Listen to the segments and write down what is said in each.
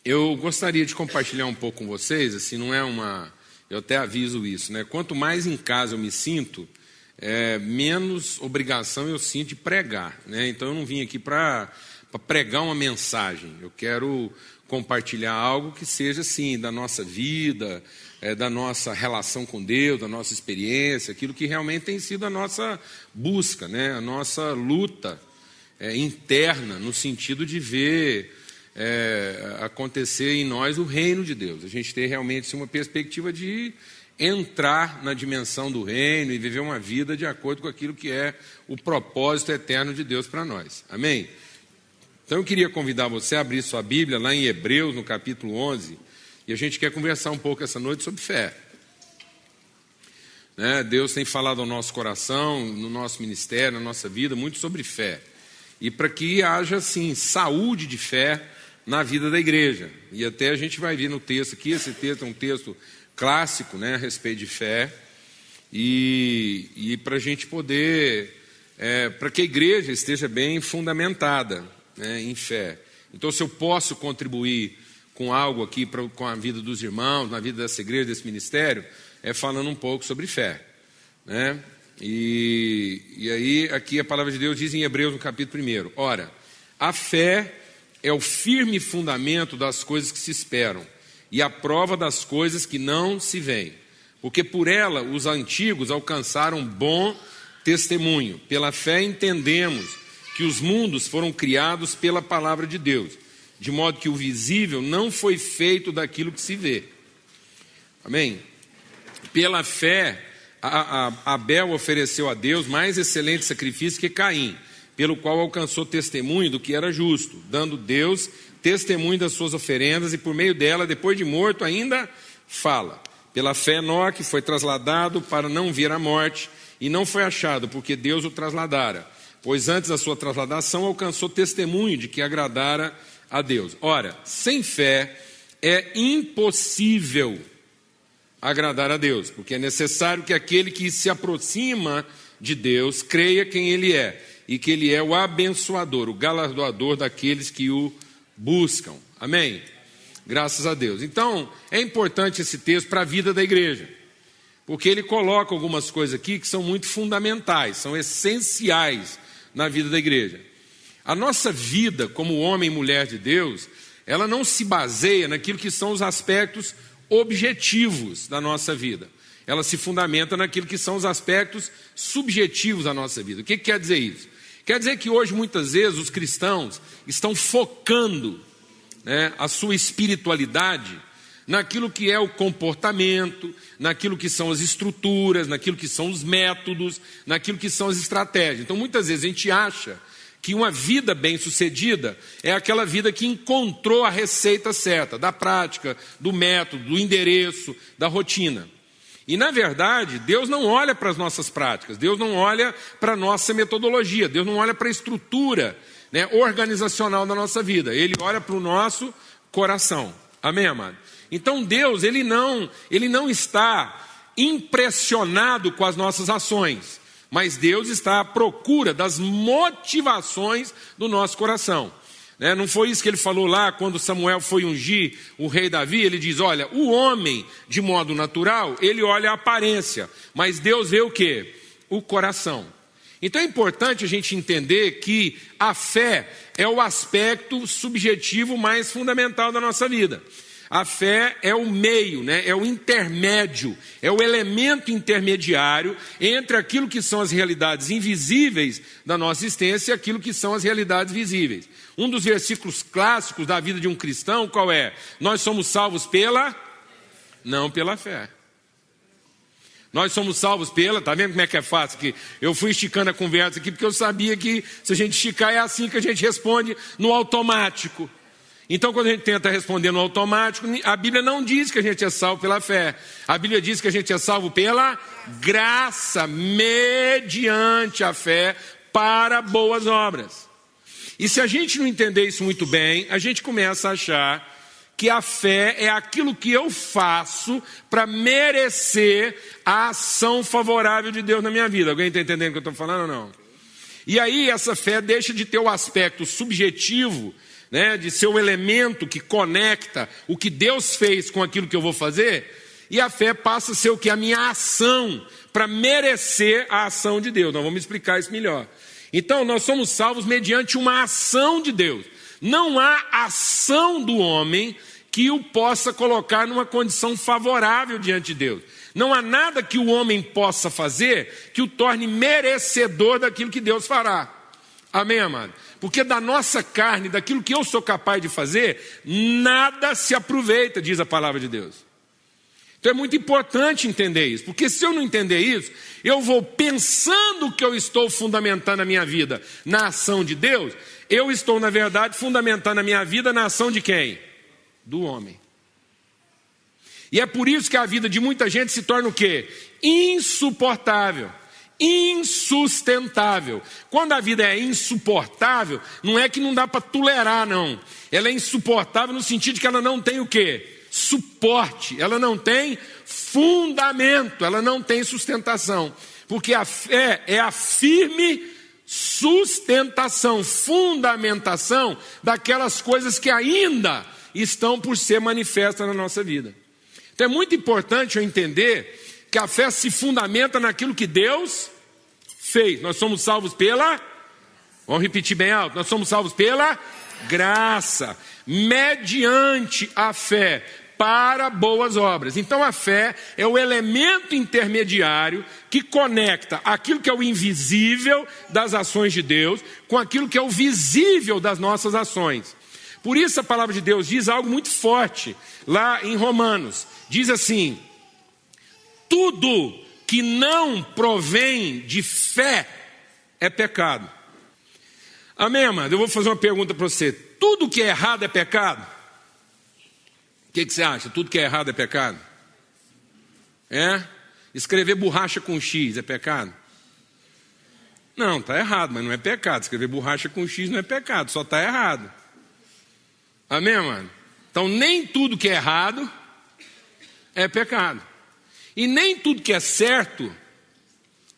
Eu gostaria de compartilhar um pouco com vocês, assim, não é eu até aviso isso, né? Quanto mais em casa eu me sinto, menos obrigação eu sinto de pregar, né? Então eu não vim aqui para pregar uma mensagem, eu quero compartilhar algo que seja, assim, da nossa vida, da nossa relação com Deus, da nossa experiência, aquilo que realmente tem sido a nossa busca, né? A nossa luta interna, no sentido de ver acontecer em nós o reino de Deus. A gente ter realmente uma perspectiva de entrar na dimensão do reino e viver uma vida de acordo com aquilo que é o propósito eterno de Deus para nós. Amém? Então eu queria convidar você a abrir sua Bíblia lá em Hebreus, no capítulo 11, e a gente quer conversar um pouco essa noite sobre fé. Deus tem falado ao nosso coração, no nosso ministério, na nossa vida, muito sobre fé. E para que haja, assim, saúde de fé na vida da igreja. E até a gente vai ver no texto aqui, esse texto é um texto clássico, né, a respeito de fé. E para a gente poder, para que a igreja esteja bem fundamentada, né, em fé. Então, se eu posso contribuir com algo aqui com a vida dos irmãos, na vida dessa igreja, desse ministério, falando um pouco sobre fé, né? E aí, aqui a palavra de Deus diz em Hebreus, no capítulo 1, ora, a fé é o firme fundamento das coisas que se esperam e a prova das coisas que não se veem, porque por ela os antigos alcançaram bom testemunho. Pela fé entendemos que os mundos foram criados pela palavra de Deus, de modo que o visível não foi feito daquilo que se vê. Amém? Pela fé, Abel ofereceu a Deus mais excelente sacrifício que Caim, pelo qual alcançou testemunho do que era justo, dando Deus testemunho das suas oferendas, e por meio dela, depois de morto, ainda fala. Pela fé, Enoque foi trasladado para não ver a morte, e não foi achado, porque Deus o trasladara, pois antes da sua trasladação alcançou testemunho de que agradara a Deus. Ora, sem fé é impossível agradar a Deus, porque é necessário que aquele que se aproxima de Deus creia quem Ele é, e que Ele é o abençoador, o galardoador daqueles que o buscam. Amém? Graças a Deus. Então, é importante esse texto para a vida da igreja, porque ele coloca algumas coisas aqui que são muito fundamentais, são essenciais na vida da igreja. A nossa vida como homem e mulher de Deus, ela não se baseia naquilo que são os aspectos objetivos da nossa vida. Ela se fundamenta naquilo que são os aspectos subjetivos da nossa vida. O que quer dizer isso? Quer dizer que hoje, muitas vezes, os cristãos estão focando, né, a sua espiritualidade naquilo que é o comportamento, naquilo que são as estruturas, naquilo que são os métodos, naquilo que são as estratégias. Então, muitas vezes, a gente acha que uma vida bem-sucedida é aquela vida que encontrou a receita certa, da prática, do método, do endereço, da rotina. E, na verdade, Deus não olha para as nossas práticas, Deus não olha para a nossa metodologia, Deus não olha para a estrutura, né, organizacional da nossa vida, Ele olha para o nosso coração. Amém, amado? Então, Deus, Ele não está impressionado com as nossas ações, mas Deus está à procura das motivações do nosso coração. Não foi isso que ele falou lá quando Samuel foi ungir o rei Davi? Ele diz, olha, o homem, de modo natural, ele olha a aparência, mas Deus vê o quê? O coração. Então é importante a gente entender que a fé é o aspecto subjetivo mais fundamental da nossa vida. A fé é o meio, né? É o intermédio, é o elemento intermediário entre aquilo que são as realidades invisíveis da nossa existência e aquilo que são as realidades visíveis. Um dos versículos clássicos da vida de um cristão, qual é? Nós somos salvos não pela fé. Nós somos salvos tá vendo como é que é fácil? Que eu fui esticando a conversa aqui, porque eu sabia que se a gente esticar é assim que a gente responde no automático. Então, quando a gente tenta responder no automático, a Bíblia não diz que a gente é salvo pela fé. A Bíblia diz que a gente é salvo pela graça, mediante a fé, para boas obras. E se a gente não entender isso muito bem, a gente começa a achar que a fé é aquilo que eu faço para merecer a ação favorável de Deus na minha vida. Alguém está entendendo o que eu estou falando ou não? E aí essa fé deixa de ter o aspecto subjetivo né, de ser o elemento que conecta o que Deus fez com aquilo que eu vou fazer, e a fé passa a ser o que? A minha ação, para merecer a ação de Deus. Nós vamos explicar isso melhor. Então, nós somos salvos mediante uma ação de Deus. Não há ação do homem que o possa colocar numa condição favorável diante de Deus. Não há nada que o homem possa fazer que o torne merecedor daquilo que Deus fará. Amém, amado? Porque da nossa carne, daquilo que eu sou capaz de fazer, nada se aproveita, diz a palavra de Deus. Então é muito importante entender isso, porque se eu não entender isso, eu vou pensando que eu estou fundamentando a minha vida na ação de Deus, eu estou, na verdade, fundamentando a minha vida na ação de quem? Do homem. E é por isso que a vida de muita gente se torna o quê? Insuportável, insustentável. Quando a vida é insuportável, não é que não dá para tolerar, não. Ela é insuportável no sentido de que ela não tem o quê? Suporte, ela não tem fundamento, ela não tem sustentação, porque a fé é a firme sustentação, fundamentação daquelas coisas que ainda estão por ser manifestas na nossa vida. Então é muito importante eu entender que a fé se fundamenta naquilo que Deus fez. Nós somos salvos pela, vamos repetir bem alto, nós somos salvos pela graça, mediante a fé, para boas obras. Então a fé é o elemento intermediário que conecta aquilo que é o invisível das ações de Deus com aquilo que é o visível das nossas ações. Por isso a palavra de Deus diz algo muito forte lá em Romanos. Diz assim: tudo que não provém de fé é pecado. Amém, amado? Eu vou fazer uma pergunta para você. Tudo que é errado é pecado? O que você acha? Tudo que é errado é pecado? É? Escrever borracha com X é pecado? Não, está errado, mas não é pecado. Escrever borracha com X não é pecado, só está errado. Amém, mano? Então nem tudo que é errado é pecado. E nem tudo que é certo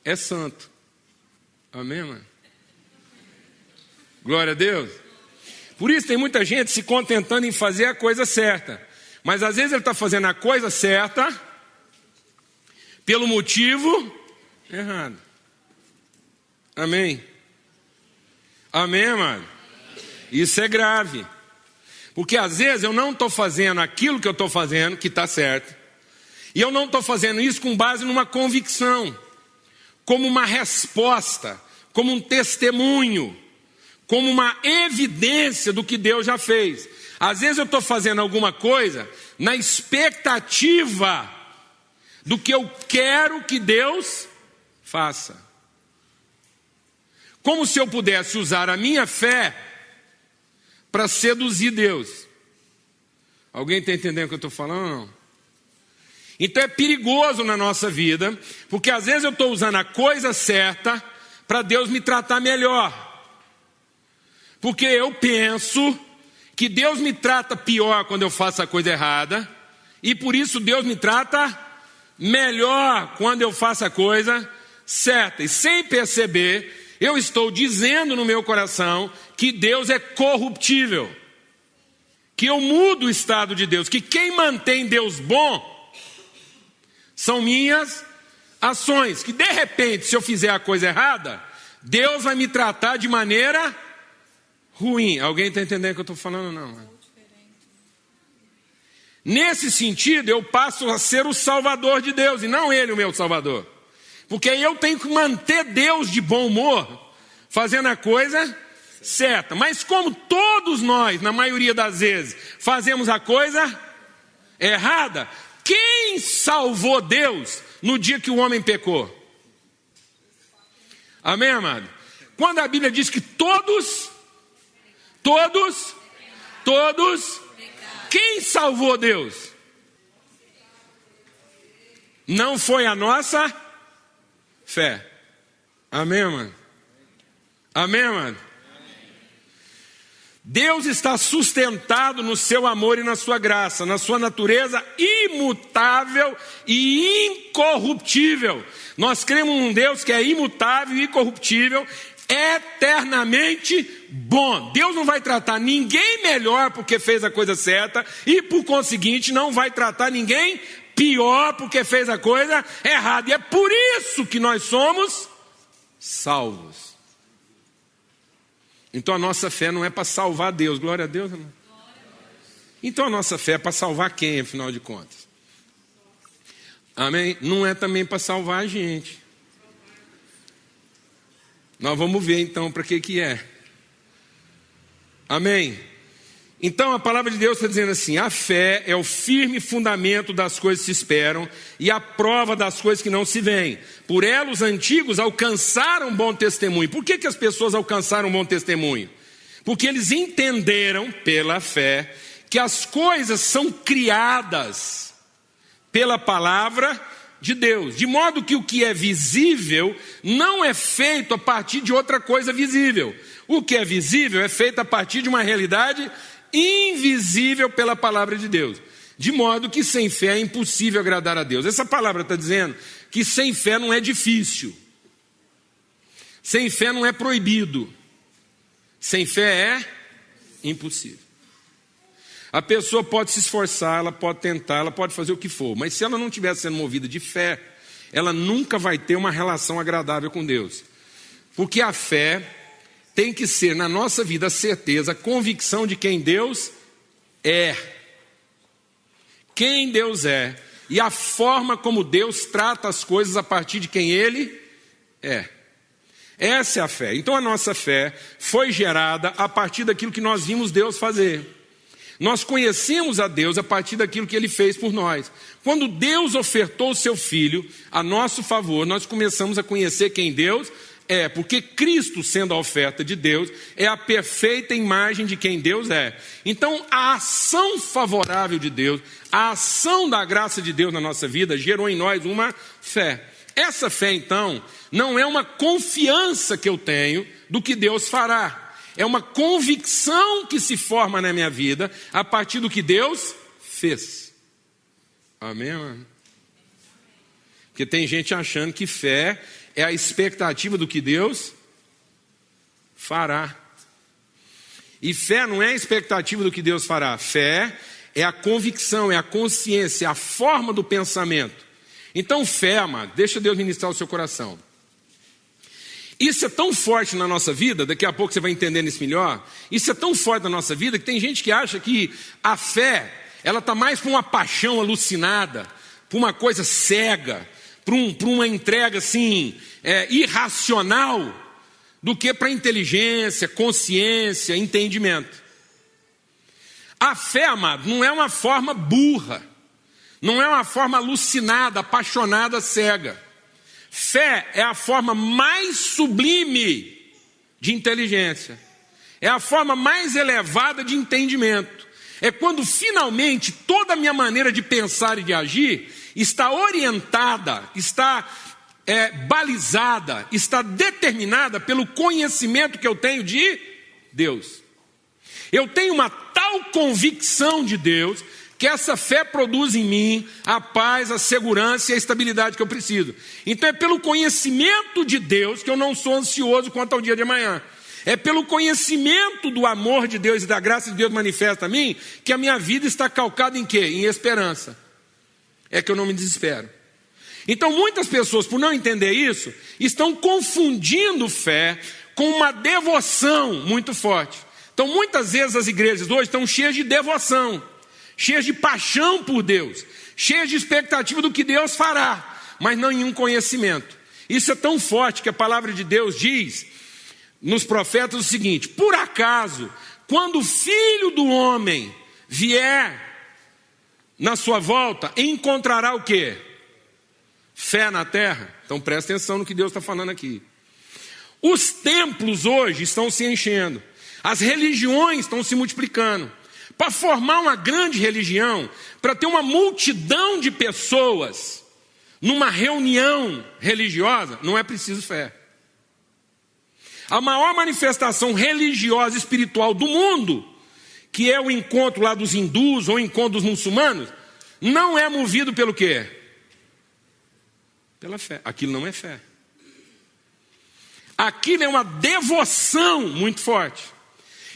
é santo. Amém, mano? Glória a Deus. Por isso tem muita gente se contentando em fazer a coisa certa. Mas às vezes ele está fazendo a coisa certa pelo motivo errado. Amém? Amém, amado? Isso é grave. Porque às vezes eu não estou fazendo aquilo que eu estou fazendo, que está certo. E eu não estou fazendo isso com base numa convicção, como uma resposta, como um testemunho, como uma evidência do que Deus já fez. Às vezes eu estou fazendo alguma coisa na expectativa do que eu quero que Deus faça. Como se eu pudesse usar a minha fé para seduzir Deus. Alguém está entendendo o que eu estou falando ou não? Então é perigoso na nossa vida, porque às vezes eu estou usando a coisa certa para Deus me tratar melhor. Porque eu penso que Deus me trata pior quando eu faço a coisa errada, e por isso Deus me trata melhor quando eu faço a coisa certa. E sem perceber, eu estou dizendo no meu coração que Deus é corruptível, que eu mudo o estado de Deus, que quem mantém Deus bom são minhas ações, que de repente, se eu fizer a coisa errada, Deus vai me tratar de maneira ruim. Alguém está entendendo o que eu estou falando ou não? Nesse sentido, eu passo a ser o salvador de Deus, e não ele o meu salvador. Porque aí eu tenho que manter Deus de bom humor, fazendo a coisa certa. Mas como todos nós, na maioria das vezes, fazemos a coisa errada, quem salvou Deus no dia que o homem pecou? Amém, amado? Quando a Bíblia diz que todos, quem salvou Deus? Não foi a nossa fé. Amém, mano? Amém, mano? Deus está sustentado no seu amor e na sua graça, na sua natureza imutável e incorruptível. Nós cremos num Deus que é imutável e incorruptível, eternamente bom. Deus não vai tratar ninguém melhor porque fez a coisa certa e, por conseguinte, não vai tratar ninguém pior porque fez a coisa errada. E é por isso que nós somos salvos. Então a nossa fé não é para salvar Deus. Glória a Deus, irmão. Então a nossa fé é para salvar quem, afinal de contas? Amém? Não é também para salvar a gente. Nós vamos ver então para que é. Amém? Então a palavra de Deus está dizendo assim: a fé é o firme fundamento das coisas que se esperam e a prova das coisas que não se veem. Por ela os antigos alcançaram bom testemunho. Por que as pessoas alcançaram bom testemunho? Porque eles entenderam pela fé que as coisas são criadas pela palavra de Deus, de modo que o que é visível não é feito a partir de outra coisa visível. O que é visível é feito a partir de uma realidade invisível pela palavra de Deus. De modo que sem fé é impossível agradar a Deus. Essa palavra está dizendo que sem fé não é difícil. Sem fé não é proibido. Sem fé é impossível. A pessoa pode se esforçar, ela pode tentar, ela pode fazer o que for, mas se ela não estiver sendo movida de fé, ela nunca vai ter uma relação agradável com Deus. Porque a fé tem que ser na nossa vida a certeza, a convicção de quem Deus é. Quem Deus é e a forma como Deus trata as coisas a partir de quem Ele é. Essa é a fé. Então a nossa fé foi gerada a partir daquilo que nós vimos Deus fazer. Nós conhecemos a Deus a partir daquilo que Ele fez por nós. Quando Deus ofertou o seu Filho a nosso favor, nós começamos a conhecer quem Deus é, porque Cristo, sendo a oferta de Deus, é a perfeita imagem de quem Deus é. Então a ação favorável de Deus, a ação da graça de Deus na nossa vida gerou em nós uma fé. Essa fé então não é uma confiança que eu tenho do que Deus fará. É uma convicção que se forma na minha vida a partir do que Deus fez. Amém, mano? Porque tem gente achando que fé é a expectativa do que Deus fará. E fé não é a expectativa do que Deus fará. Fé é a convicção, é a consciência, é a forma do pensamento. Então fé, amado, deixa Deus ministrar o seu coração. Isso é tão forte na nossa vida, daqui a pouco você vai entendendo isso melhor. Isso é tão forte na nossa vida que tem gente que acha que a fé, ela está mais para uma paixão alucinada, para uma coisa cega, para uma entrega assim, irracional, do que para inteligência, consciência, entendimento. A fé, amado, não é uma forma burra, não é uma forma alucinada, apaixonada, cega. Fé é a forma mais sublime de inteligência. É a forma mais elevada de entendimento. É quando finalmente toda a minha maneira de pensar e de agir está orientada, está balizada, está determinada pelo conhecimento que eu tenho de Deus. Eu tenho uma tal convicção de Deus que essa fé produz em mim a paz, a segurança e a estabilidade que eu preciso. Então é pelo conhecimento de Deus que eu não sou ansioso quanto ao dia de amanhã. É pelo conhecimento do amor de Deus e da graça de Deus manifesta a mim que a minha vida está calcada em quê? Em esperança. É que eu não me desespero. Então muitas pessoas, por não entender isso, estão confundindo fé com uma devoção muito forte. Então muitas vezes as igrejas hoje estão cheias de devoção, cheias de paixão por Deus, cheias de expectativa do que Deus fará, mas não nenhum conhecimento. Isso é tão forte que a palavra de Deus diz nos profetas o seguinte: por acaso, quando o Filho do Homem vier na sua volta, encontrará o quê? Fé na terra? Então presta atenção no que Deus está falando aqui. Os templos hoje estão se enchendo, as religiões estão se multiplicando. Para formar uma grande religião, para ter uma multidão de pessoas numa reunião religiosa, não é preciso fé. A maior manifestação religiosa e espiritual do mundo, que é o encontro lá dos hindus ou o encontro dos muçulmanos, não é movido pelo quê? Pela fé. Aquilo não é fé. Aquilo é uma devoção muito forte.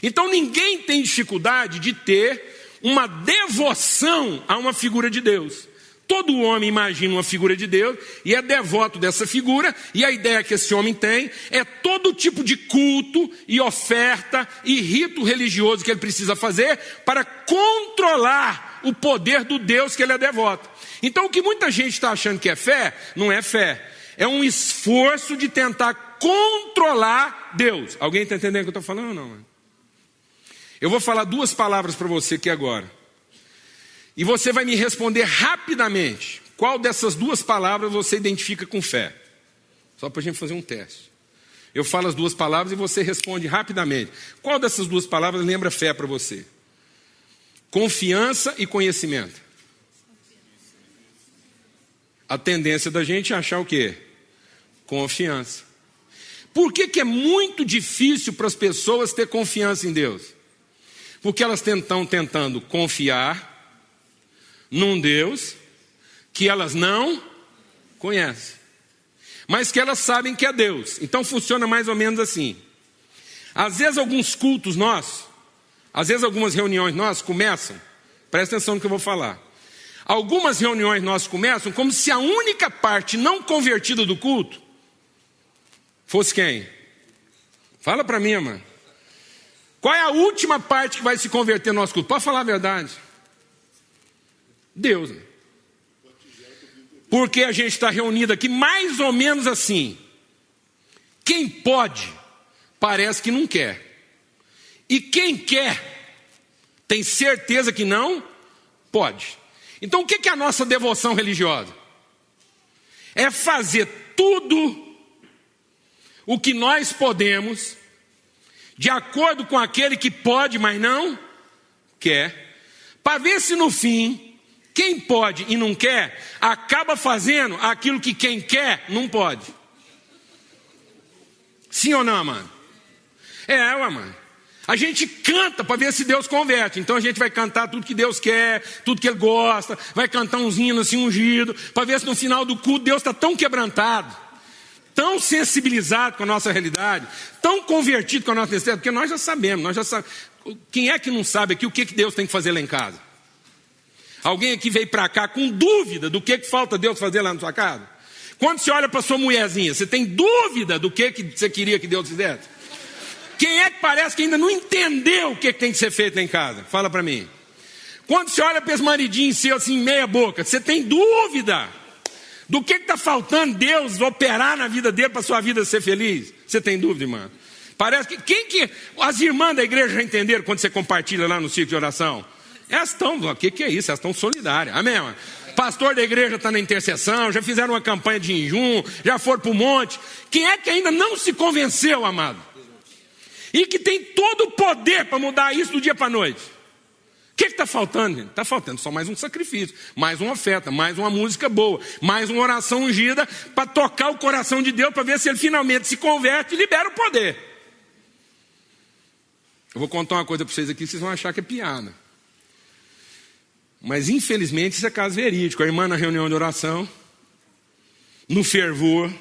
Então ninguém tem dificuldade de ter uma devoção a uma figura de Deus. Todo homem imagina uma figura de Deus e é devoto dessa figura, e a ideia que esse homem tem é todo tipo de culto e oferta e rito religioso que ele precisa fazer para controlar o poder do Deus que ele é devoto. Então o que muita gente está achando que é fé, não é fé. É um esforço de tentar controlar Deus. Alguém está entendendo o que eu estou falando ou não? Mano? Eu vou falar duas palavras para você aqui agora. E você vai me responder rapidamente qual dessas duas palavras você identifica com fé. Só para a gente fazer um teste. Eu falo as duas palavras e você responde rapidamente. Qual dessas duas palavras lembra fé para você? Confiança e conhecimento. A tendência da gente é achar o quê? Confiança. Por que é muito difícil para as pessoas ter confiança em Deus? Porque elas estão tentando confiar num Deus que elas não conhecem, mas que elas sabem que é Deus. Então funciona mais ou menos assim. Às vezes alguns cultos nossos, às vezes algumas reuniões nossas começam, presta atenção no que eu vou falar. Algumas reuniões nossas começam como se a única parte não convertida do culto fosse quem? Fala para mim, mano. Qual é a última parte que vai se converter no nosso culto? Pode falar a verdade. Deus. Porque a gente está reunido aqui mais ou menos assim. Quem pode, parece que não quer. E quem quer, tem certeza que não pode. Então o que é a nossa devoção religiosa? É fazer tudo o que nós podemos, de acordo com aquele que pode, mas não quer, para ver se no fim, quem pode e não quer, acaba fazendo aquilo que quem quer não pode. Sim ou não, mano? Mano. A gente canta para ver se Deus converte. Então a gente vai cantar tudo que Deus quer, tudo que Ele gosta, vai cantar uns hinos assim ungidos, para ver se no final do culto Deus está tão quebrantado, tão sensibilizado com a nossa realidade, tão convertido com a nossa necessidade, porque nós já sabemos. Quem é que não sabe aqui o que Deus tem que fazer lá em casa? Alguém aqui veio para cá com dúvida do que falta Deus fazer lá na sua casa? Quando você olha para sua mulherzinha, você tem dúvida do que você queria que Deus fizesse? Quem é que parece que ainda não entendeu o que tem que ser feito lá em casa? Fala para mim. Quando você olha para esse maridinho seu assim, meia boca, você tem dúvida do que está faltando Deus operar na vida dele para sua vida ser feliz? Você tem dúvida, irmão? Parece que as irmãs da igreja já entenderam quando você compartilha lá no círculo de oração? Elas estão, o que é isso? Elas estão solidárias, amém, mano? Pastor da igreja está na intercessão, já fizeram uma campanha de jejum, já foram para o monte. Quem é que ainda não se convenceu, amado? E que tem todo o poder para mudar isso do dia para a noite? O que está faltando, gente? Está faltando só mais um sacrifício, mais uma oferta, mais uma música boa, mais uma oração ungida para tocar o coração de Deus, para ver se ele finalmente se converte e libera o poder. Eu vou contar uma coisa para vocês aqui, vocês vão achar que é piada. Mas infelizmente isso é caso verídico. A irmã na reunião de oração, no fervor,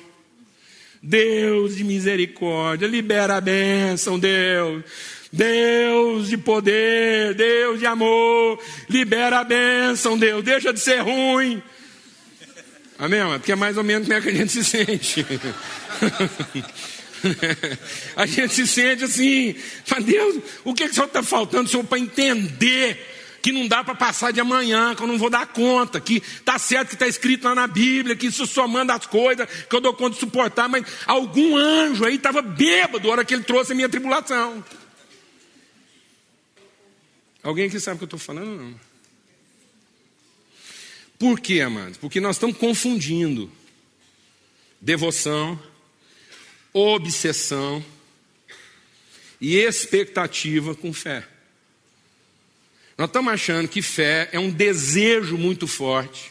Deus de misericórdia, libera a bênção, Deus. Deus de poder, Deus de amor, libera a bênção, Deus, deixa de ser ruim. Amém? Porque é mais ou menos como é que a gente se sente. A gente se sente assim, mas Deus, o que o Senhor está faltando, Senhor, para entender que não dá para passar de amanhã, que eu não vou dar conta, que está certo que está escrito lá na Bíblia, que isso só manda as coisas, que eu dou conta de suportar, mas algum anjo aí estava bêbado na hora que ele trouxe a minha tribulação. Alguém aqui sabe o que eu estou falando ou não? Por quê, amados? Porque nós estamos confundindo devoção, obsessão e expectativa com fé. Nós estamos achando que fé é um desejo muito forte,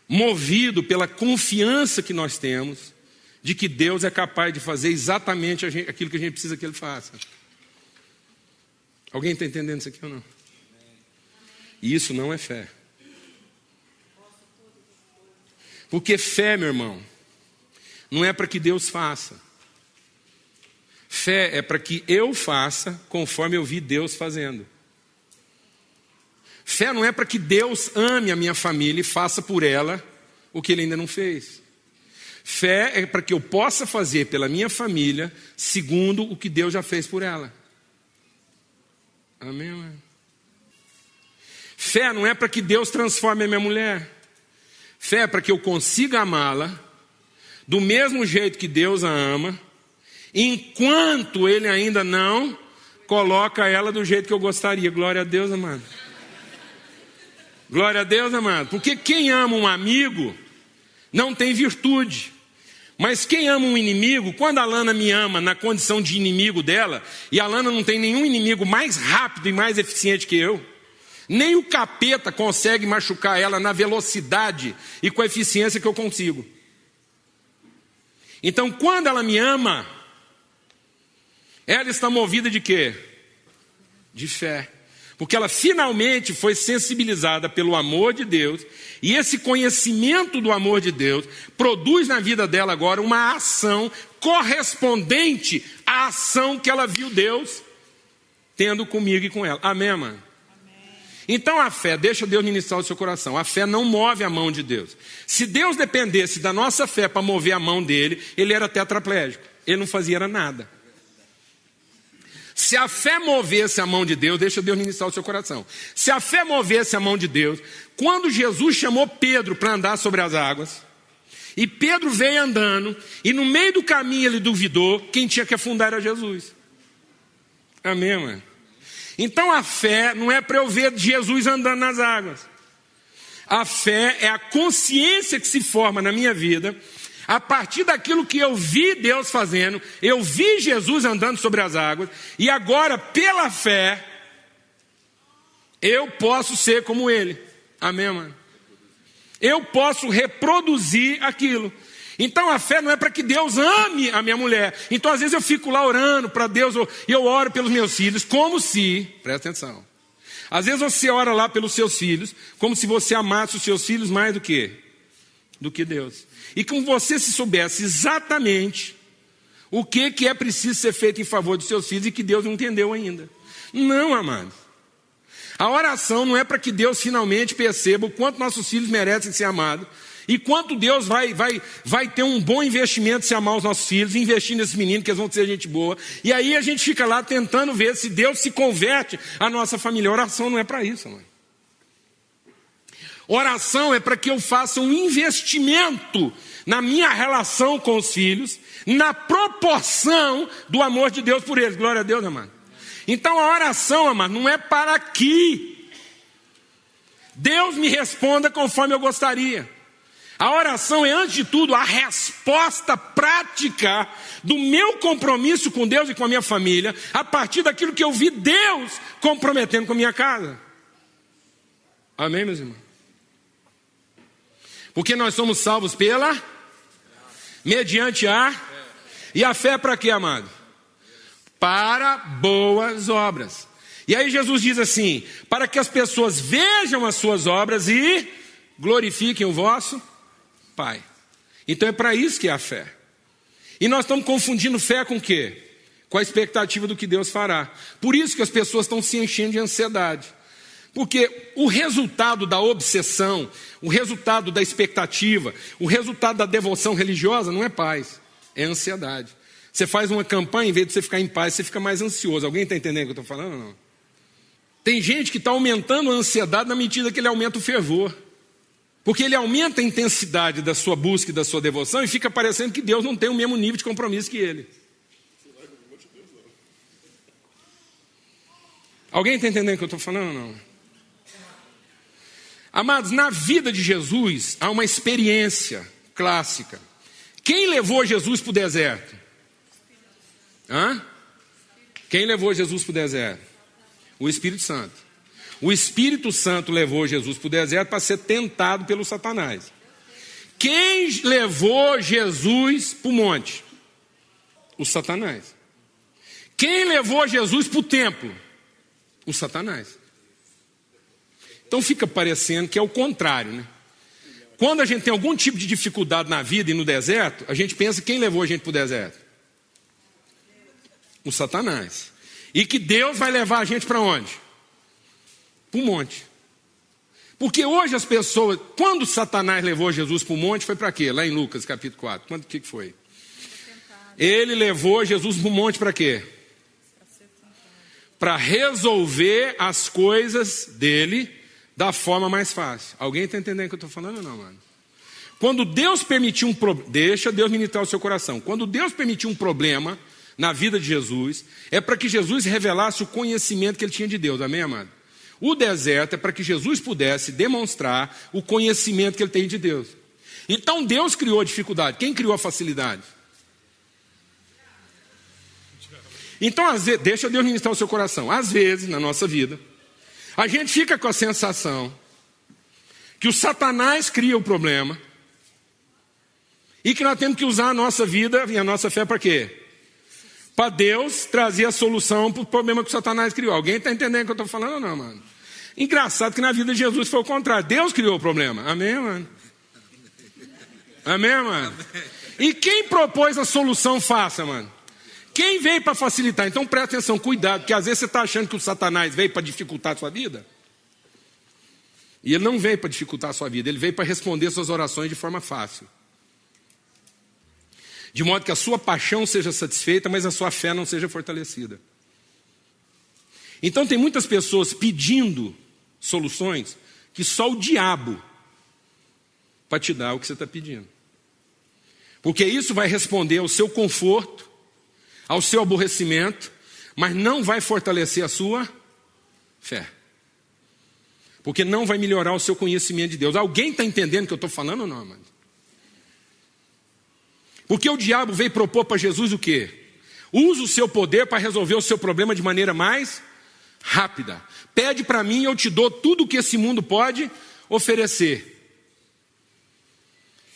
movido pela confiança que nós temos de que Deus é capaz de fazer exatamente aquilo que a gente precisa que Ele faça. Alguém está entendendo isso aqui ou não? E isso não é fé. Porque fé, meu irmão, não é para que Deus faça. Fé é para que eu faça conforme eu vi Deus fazendo. Fé não é para que Deus ame a minha família e faça por ela o que Ele ainda não fez. Fé é para que eu possa fazer pela minha família segundo o que Deus já fez por ela. Amém, amém? Fé não é para que Deus transforme a minha mulher. Fé é para que eu consiga amá-la do mesmo jeito que Deus a ama, enquanto Ele ainda não coloca ela do jeito que eu gostaria. Glória a Deus, amado. Glória a Deus, amado. Porque quem ama um amigo não tem virtude. Mas quem ama um inimigo, quando a Lana me ama na condição de inimigo dela, e a Lana não tem nenhum inimigo mais rápido e mais eficiente que eu, nem o capeta consegue machucar ela na velocidade e com a eficiência que eu consigo. Então, quando ela me ama, ela está movida de quê? De fé. Porque ela finalmente foi sensibilizada pelo amor de Deus, e esse conhecimento do amor de Deus produz na vida dela agora uma ação correspondente à ação que ela viu Deus tendo comigo e com ela. Amém, mano? Então a fé, deixa Deus ministrar o seu coração, a fé não move a mão de Deus. Se Deus dependesse da nossa fé para mover a mão dele, ele era tetraplégico, ele não fazia nada. Se a fé movesse a mão de Deus, deixa Deus ministrar o seu coração. Se a fé movesse a mão de Deus, quando Jesus chamou Pedro para andar sobre as águas, e Pedro veio andando, e no meio do caminho ele duvidou, quem tinha que afundar era Jesus. Amém, mano? Então a fé não é para eu ver Jesus andando nas águas. A fé é a consciência que se forma na minha vida, a partir daquilo que eu vi Deus fazendo, eu vi Jesus andando sobre as águas, e agora, pela fé, eu posso ser como Ele. Amém, mano? Eu posso reproduzir aquilo. Então a fé não é para que Deus ame a minha mulher. Então às vezes eu fico lá orando para Deus, e eu oro pelos meus filhos, como se, presta atenção, às vezes você ora lá pelos seus filhos, como se você amasse os seus filhos mais do que Deus. E como você se soubesse exatamente o que é preciso ser feito em favor dos seus filhos e que Deus não entendeu ainda. Não, amado. A oração não é para que Deus finalmente perceba o quanto nossos filhos merecem ser amados e quanto Deus vai ter um bom investimento se amar os nossos filhos, investir nesses meninos que eles vão ser gente boa. E aí a gente fica lá tentando ver se Deus se converte à nossa família. A oração não é para isso, mãe. Oração é para que eu faça um investimento na minha relação com os filhos, na proporção do amor de Deus por eles. Glória a Deus, amado. Então a oração, amado, não é para que Deus me responda conforme eu gostaria. A oração é, antes de tudo, a resposta prática do meu compromisso com Deus e com a minha família, a partir daquilo que eu vi Deus comprometendo com a minha casa. Amém, meus irmãos? Porque nós somos salvos mediante a... E a fé é para quê, amado? Para boas obras. E aí Jesus diz assim, para que as pessoas vejam as suas obras e glorifiquem o vosso Pai. Então é para isso que é a fé. E nós estamos confundindo fé com o quê? Com a expectativa do que Deus fará. Por isso que as pessoas estão se enchendo de ansiedade. Porque o resultado da obsessão, o resultado da expectativa, o resultado da devoção religiosa não é paz, é ansiedade. Você faz uma campanha, em vez de você ficar em paz, você fica mais ansioso. Alguém está entendendo o que eu estou falando ou não? Tem gente que está aumentando a ansiedade na medida que ele aumenta o fervor. Porque ele aumenta a intensidade da sua busca e da sua devoção e fica parecendo que Deus não tem o mesmo nível de compromisso que ele. Alguém está entendendo o que eu estou falando ou não? Amados, na vida de Jesus há uma experiência clássica. Quem levou Jesus para o deserto? Quem levou Jesus para o deserto? O Espírito Santo. O Espírito Santo levou Jesus para o deserto para ser tentado pelo Satanás. Quem levou Jesus para o monte? O Satanás. Quem levou Jesus para o templo? O Satanás. Então fica parecendo que é o contrário, né? Quando a gente tem algum tipo de dificuldade na vida e no deserto, a gente pensa quem levou a gente para o deserto? O Satanás. E que Deus vai levar a gente para onde? Para o monte. Porque hoje as pessoas, quando Satanás levou Jesus para o monte, foi para quê? Lá em Lucas capítulo 4, o que foi? Ele levou Jesus para o monte para quê? Para resolver as coisas dele da forma mais fácil. Alguém está entendendo o que eu estou falando ou não, mano? Quando Deus permitiu um problema, deixa Deus ministrar o seu coração. Quando Deus permitiu um problema na vida de Jesus, é para que Jesus revelasse o conhecimento que ele tinha de Deus, amém, amado? O deserto é para que Jesus pudesse demonstrar o conhecimento que ele tem de Deus. Então Deus criou a dificuldade. Quem criou a facilidade? Então, às vezes, deixa Deus ministrar o seu coração. Às vezes, na nossa vida, a gente fica com a sensação que o Satanás cria o problema e que nós temos que usar a nossa vida e a nossa fé para quê? Para Deus trazer a solução para o problema que o Satanás criou. Alguém está entendendo o que eu estou falando ou não, mano? Engraçado que na vida de Jesus foi o contrário. Deus criou o problema. Amém, mano? Amém, mano? E quem propôs a solução, faça, mano. Quem veio para facilitar? Então presta atenção, cuidado, porque às vezes você está achando que o Satanás veio para dificultar a sua vida. E ele não veio para dificultar a sua vida, ele veio para responder suas orações de forma fácil. De modo que a sua paixão seja satisfeita, mas a sua fé não seja fortalecida. Então tem muitas pessoas pedindo soluções que só o diabo para te dar o que você está pedindo. Porque isso vai responder ao seu conforto, ao seu aborrecimento, mas não vai fortalecer a sua fé. Porque não vai melhorar o seu conhecimento de Deus. Alguém está entendendo o que eu estou falando ou não, mano? Porque o diabo veio propor para Jesus o quê? Use o seu poder para resolver o seu problema de maneira mais rápida. Pede para mim e eu te dou tudo o que esse mundo pode oferecer.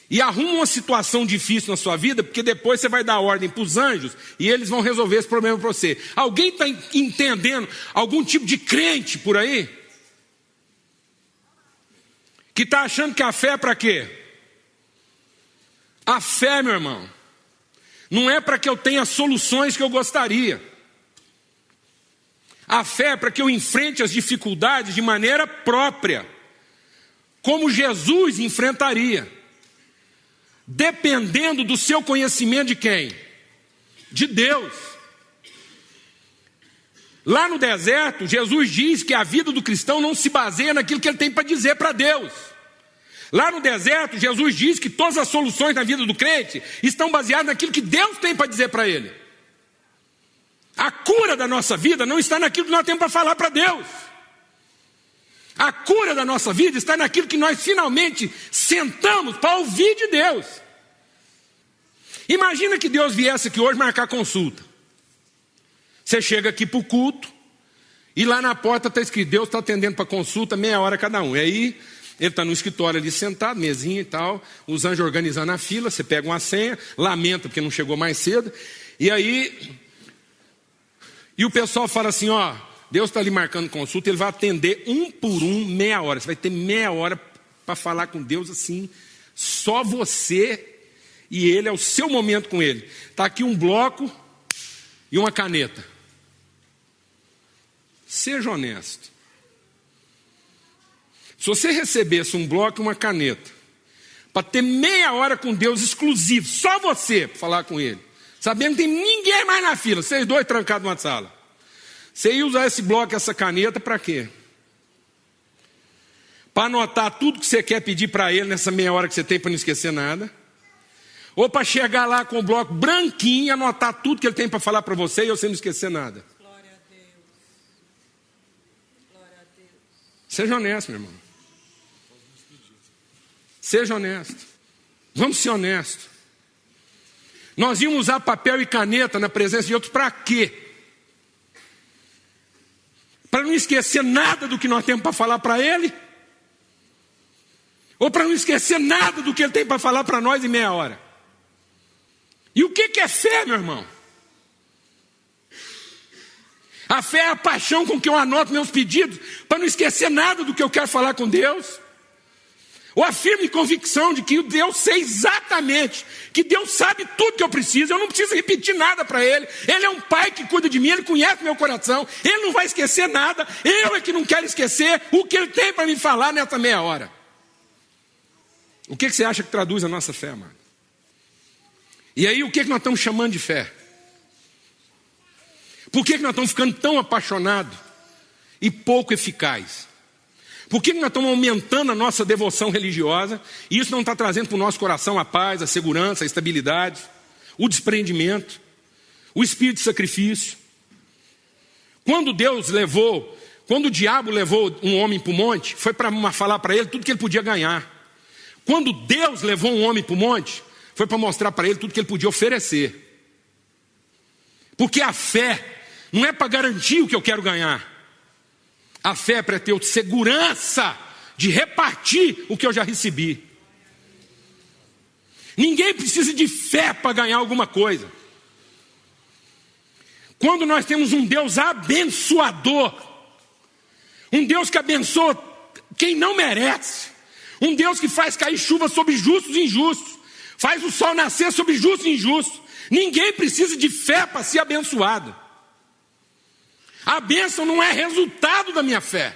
E arruma uma situação difícil na sua vida, porque depois você vai dar ordem para os anjos e eles vão resolver esse problema para você. Alguém está entendendo algum tipo de crente por aí? Que está achando que a fé é para quê? A fé, meu irmão, não é para que eu tenha soluções que eu gostaria. A fé é para que eu enfrente as dificuldades de maneira própria, como Jesus enfrentaria. Dependendo do seu conhecimento de quem? De Deus. Lá no deserto, Jesus diz que a vida do cristão não se baseia naquilo que ele tem para dizer para Deus. Lá no deserto, Jesus diz que todas as soluções na vida do crente estão baseadas naquilo que Deus tem para dizer para ele. A cura da nossa vida não está naquilo que nós temos para falar para Deus. A cura da nossa vida está naquilo que nós finalmente sentamos para ouvir de Deus. Imagina que Deus viesse aqui hoje marcar consulta. Você chega aqui para o culto e lá na porta está escrito, Deus está atendendo para consulta, meia hora cada um. E aí ele está no escritório ali sentado, mesinha e tal, os anjos organizando a fila, você pega uma senha, lamenta porque não chegou mais cedo. E aí, o pessoal fala assim, ó, Deus está ali marcando consulta, ele vai atender um por um, meia hora. Você vai ter meia hora para falar com Deus assim, só você e ele, é o seu momento com ele. Está aqui um bloco e uma caneta. Seja honesto. Se você recebesse um bloco e uma caneta, para ter meia hora com Deus exclusivo, só você para falar com ele, sabendo que não tem ninguém mais na fila, vocês dois trancados numa sala. Você ia usar esse bloco e essa caneta para quê? Para anotar tudo que você quer pedir para ele nessa meia hora que você tem para não esquecer nada? Ou para chegar lá com o bloco branquinho e anotar tudo que ele tem para falar para você e você não esquecer nada? Glória a Deus. Glória a Deus. Seja honesto, meu irmão. Seja honesto. Vamos ser honestos. Nós íamos usar papel e caneta na presença de outros para quê? Para não esquecer nada do que nós temos para falar para ele? Ou para não esquecer nada do que ele tem para falar para nós em meia hora? E o que é fé, meu irmão? A fé é a paixão com que eu anoto meus pedidos, para não esquecer nada do que eu quero falar com Deus. Ou a firme convicção de que eu sei exatamente, que Deus sabe tudo que eu preciso, eu não preciso repetir nada para Ele. Ele é um pai que cuida de mim, Ele conhece meu coração, Ele não vai esquecer nada, eu é que não quero esquecer o que Ele tem para me falar nessa meia hora. O que você acha que traduz a nossa fé, mano? E aí, o que nós estamos chamando de fé? Por que nós estamos ficando tão apaixonados e pouco eficazes? Por que nós estamos aumentando a nossa devoção religiosa e isso não está trazendo para o nosso coração a paz, a segurança, a estabilidade, o desprendimento, o espírito de sacrifício? Quando o diabo levou um homem para o monte, foi para falar para ele tudo que ele podia ganhar. Quando Deus levou um homem para o monte, foi para mostrar para ele tudo que ele podia oferecer. Porque a fé não é para garantir o que eu quero ganhar. A fé é para ter segurança de repartir o que eu já recebi. Ninguém precisa de fé para ganhar alguma coisa. Quando nós temos um Deus abençoador, um Deus que abençoa quem não merece, um Deus que faz cair chuva sobre justos e injustos, faz o sol nascer sobre justos e injustos, ninguém precisa de fé para ser abençoado. A bênção não é resultado da minha fé.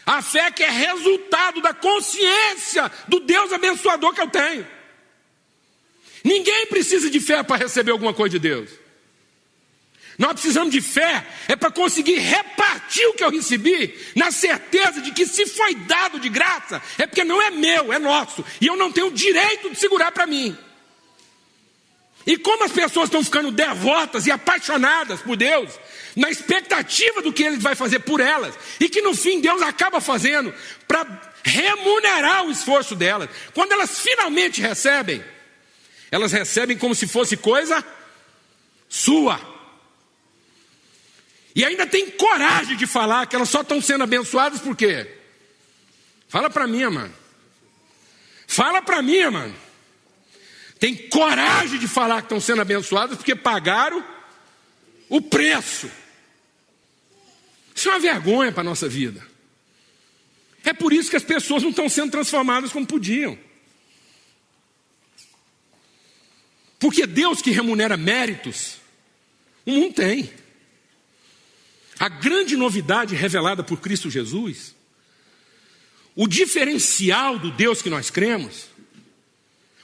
A fé que é resultado da consciência do Deus abençoador que eu tenho. Ninguém precisa de fé para receber alguma coisa de Deus. Nós precisamos de fé para conseguir repartir o que eu recebi, na certeza de que se foi dado de graça, é porque não é meu, é nosso, e eu não tenho o direito de segurar para mim. E como as pessoas estão ficando devotas e apaixonadas por Deus, na expectativa do que Ele vai fazer por elas, e que no fim Deus acaba fazendo para remunerar o esforço delas. Quando elas finalmente recebem, elas recebem como se fosse coisa sua. E ainda tem coragem de falar que elas só estão sendo abençoadas por quê? Fala para mim, mano. Fala para mim, mano. Tem coragem de falar que estão sendo abençoadas porque pagaram o preço. Isso é uma vergonha para a nossa vida. É por isso que as pessoas não estão sendo transformadas como podiam. Porque Deus que remunera méritos, o mundo tem. A grande novidade revelada por Cristo Jesus, o diferencial do Deus que nós cremos,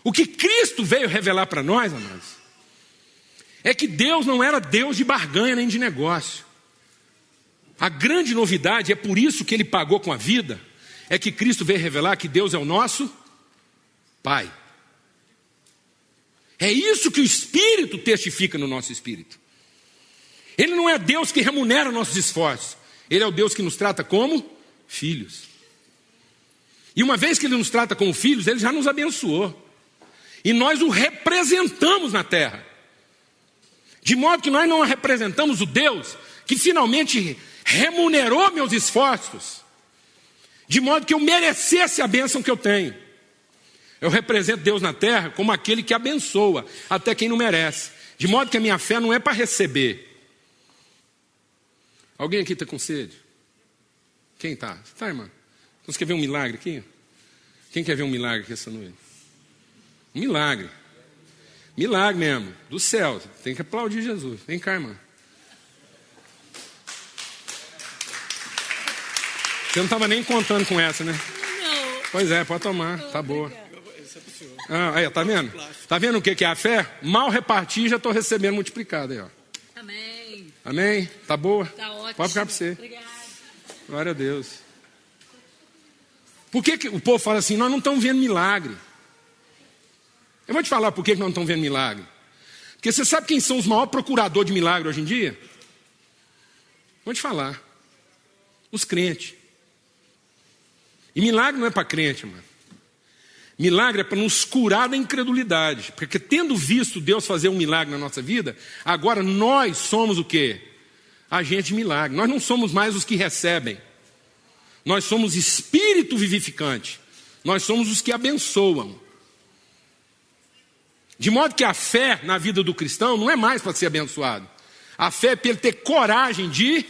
o que Cristo veio revelar para nós, amados, é que Deus não era Deus de barganha nem de negócio. A grande novidade, é por isso que Ele pagou com a vida, é que Cristo veio revelar que Deus é o nosso Pai. É isso que o Espírito testifica no nosso espírito. Ele não é Deus que remunera nossos esforços. Ele é o Deus que nos trata como filhos. E uma vez que Ele nos trata como filhos, Ele já nos abençoou. E nós o representamos na terra. De modo que nós não representamos o Deus que finalmente remunerou meus esforços. De modo que eu merecesse a bênção que eu tenho. Eu represento Deus na terra como aquele que abençoa até quem não merece. De modo que a minha fé não é para receber. Alguém aqui está com sede? Quem está? Está, irmã? Você quer ver um milagre aqui? Quem quer ver um milagre aqui essa noite? Um milagre. Milagre mesmo. Do céu. Tem que aplaudir Jesus. Vem cá, irmã. Você não estava nem contando com essa, né? Não. Pois é, pode tomar. Tá boa. Aí, tá vendo? Tá vendo o que é a fé? Mal repartir, já estou recebendo multiplicado aí, ó. Amém. Amém? Tá boa? Tá ótimo. Pode ficar para você. Obrigada. Glória a Deus. Por que o povo fala assim, nós não estamos vendo milagre? Eu vou te falar por que nós não estamos vendo milagre. Porque você sabe quem são os maiores procuradores de milagre hoje em dia? Vou te falar. Os crentes. E milagre não é para crente, mano. Milagre é para nos curar da incredulidade. Porque tendo visto Deus fazer um milagre na nossa vida, agora nós somos o quê? Agente de milagre. Nós não somos mais os que recebem. Nós somos espírito vivificante. Nós somos os que abençoam. De modo que a fé na vida do cristão não é mais para ser abençoado. A fé é para ele ter coragem de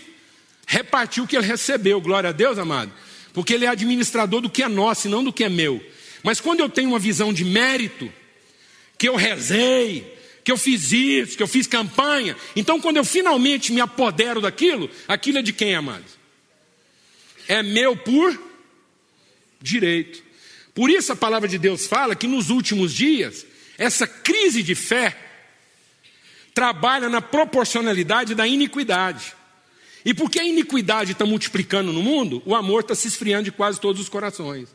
repartir o que ele recebeu. Glória a Deus, amado. Porque Ele é administrador do que é nosso e não do que é meu. Mas quando eu tenho uma visão de mérito, que eu rezei, que eu fiz isso, que eu fiz campanha, então quando eu finalmente me apodero daquilo, aquilo é de quem, amados? É meu por direito. Por isso a palavra de Deus fala que nos últimos dias, essa crise de fé trabalha na proporcionalidade da iniquidade. E porque a iniquidade está multiplicando no mundo, o amor está se esfriando de quase todos os corações.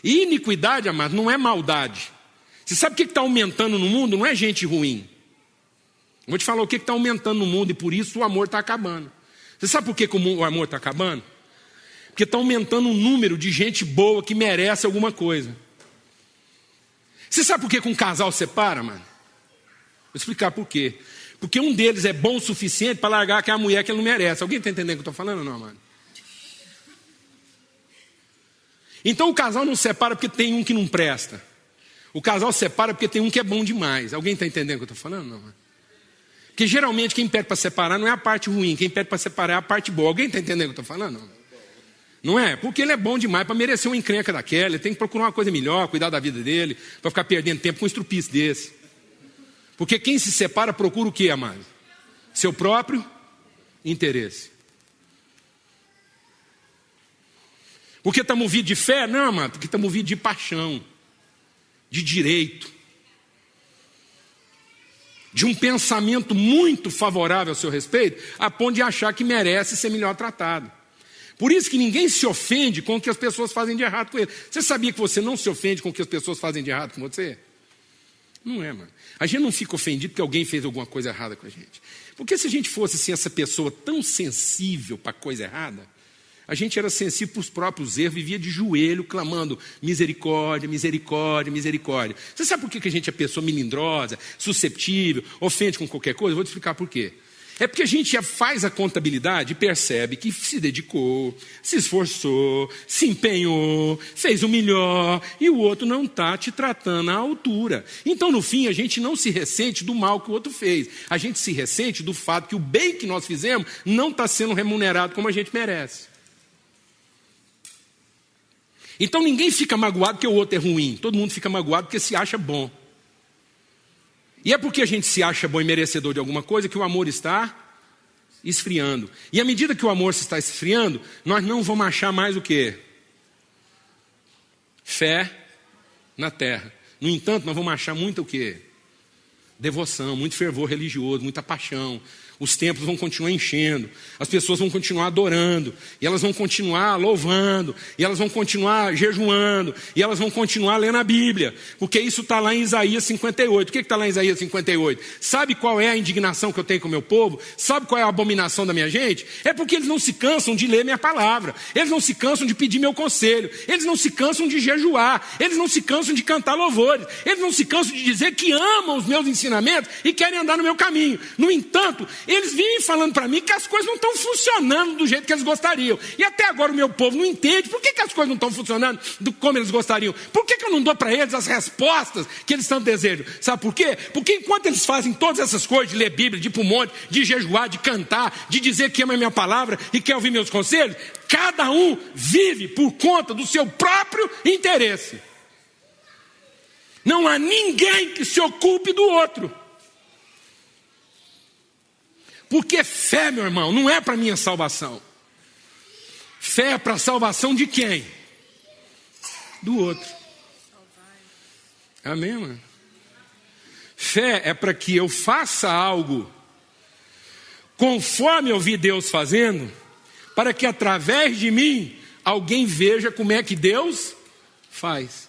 E iniquidade, amado, não é maldade. Você sabe o que está aumentando no mundo? Não é gente ruim. Vou te falar o que está aumentando no mundo e por isso o amor está acabando. Você sabe por que o amor está acabando? Porque está aumentando o número de gente boa que merece alguma coisa. Você sabe por que um casal separa, mano? Vou explicar por quê. Porque um deles é bom o suficiente para largar aquela mulher que ele não merece. Alguém está entendendo o que eu estou falando ou não, mano? Então o casal não separa porque tem um que não presta. O casal separa porque tem um que é bom demais. Alguém está entendendo o que eu estou falando? Não, mano? Porque geralmente quem pede para separar não é a parte ruim. Quem pede para separar é a parte boa. Alguém está entendendo o que eu estou falando? Não. Não é? Porque ele é bom demais para merecer uma encrenca daquela. Ele tem que procurar uma coisa melhor, cuidar da vida dele, para ficar perdendo tempo com um estrupice desse. Porque quem se separa procura o quê, amado? Seu próprio interesse. Porque está movido de fé? Não, amado, porque está movido de paixão, de direito, de um pensamento muito favorável ao seu respeito, a ponto de achar que merece ser melhor tratado. Por isso que ninguém se ofende com o que as pessoas fazem de errado com ele. Você sabia que você não se ofende com o que as pessoas fazem de errado com você? Não é, mano. A gente não fica ofendido porque alguém fez alguma coisa errada com a gente. Porque se a gente fosse assim, essa pessoa tão sensível para coisa errada, a gente era sensível para os próprios erros, vivia de joelho, clamando misericórdia, misericórdia, misericórdia. Você sabe por que a gente é pessoa melindrosa, susceptível, ofende com qualquer coisa? Eu vou te explicar por quê. É porque a gente já faz a contabilidade e percebe que se dedicou, se esforçou, se empenhou, fez o melhor e o outro não está te tratando à altura. Então, no fim, a gente não se ressente do mal que o outro fez. A gente se ressente do fato que o bem que nós fizemos não está sendo remunerado como a gente merece. Então, ninguém fica magoado porque o outro é ruim. Todo mundo fica magoado porque se acha bom. E é porque a gente se acha bom e merecedor de alguma coisa que o amor está esfriando. E à medida que o amor se está esfriando, nós não vamos achar mais o quê? Fé na terra. No entanto, nós vamos achar muito o quê? Devoção, muito fervor religioso, muita paixão. Os templos vão continuar enchendo, as pessoas vão continuar adorando, e elas vão continuar louvando, e elas vão continuar jejuando, e elas vão continuar lendo a Bíblia, porque isso está lá em Isaías 58. O que está lá em Isaías 58? Sabe qual é a indignação que eu tenho com o meu povo? Sabe qual é a abominação da minha gente? É porque eles não se cansam de ler minha palavra, eles não se cansam de pedir meu conselho, eles não se cansam de jejuar, eles não se cansam de cantar louvores, eles não se cansam de dizer que amam os meus ensinamentos e querem andar no meu caminho. No entanto, eles vêm falando para mim que as coisas não estão funcionando do jeito que eles gostariam. E até agora o meu povo não entende por que as coisas não estão funcionando como eles gostariam. Por que eu não dou para eles as respostas que eles tanto desejam? Sabe por quê? Porque enquanto eles fazem todas essas coisas, de ler Bíblia, de ir para o monte, de jejuar, de cantar, de dizer que ama a minha palavra e quer ouvir meus conselhos, cada um vive por conta do seu próprio interesse. Não há ninguém que se ocupe do outro. Porque fé, meu irmão, não é para minha salvação. Fé é para a salvação de quem? Do outro. Amém, mano? Fé é para que eu faça algo conforme eu vi Deus fazendo, para que através de mim alguém veja como é que Deus faz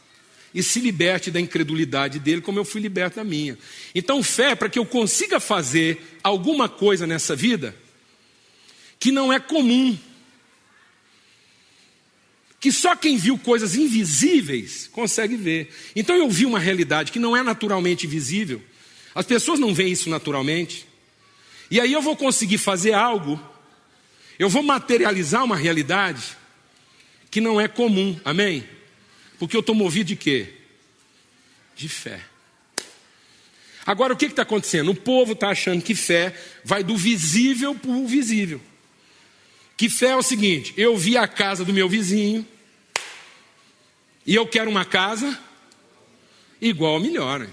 e se liberte da incredulidade dele, como eu fui liberto da minha. Então fé é para que eu consiga fazer alguma coisa nessa vida que não é comum, que só quem viu coisas invisíveis consegue ver. Então eu vi uma realidade que não é naturalmente visível, as pessoas não veem isso naturalmente, e aí eu vou conseguir fazer algo, eu vou materializar uma realidade que não é comum, amém? Porque eu estou movido de quê? De fé. Agora o que está acontecendo? O povo está achando que fé vai do visível para o visível. Que fé é o seguinte: eu vi a casa do meu vizinho, E eu quero uma casa igual ou melhor. Né?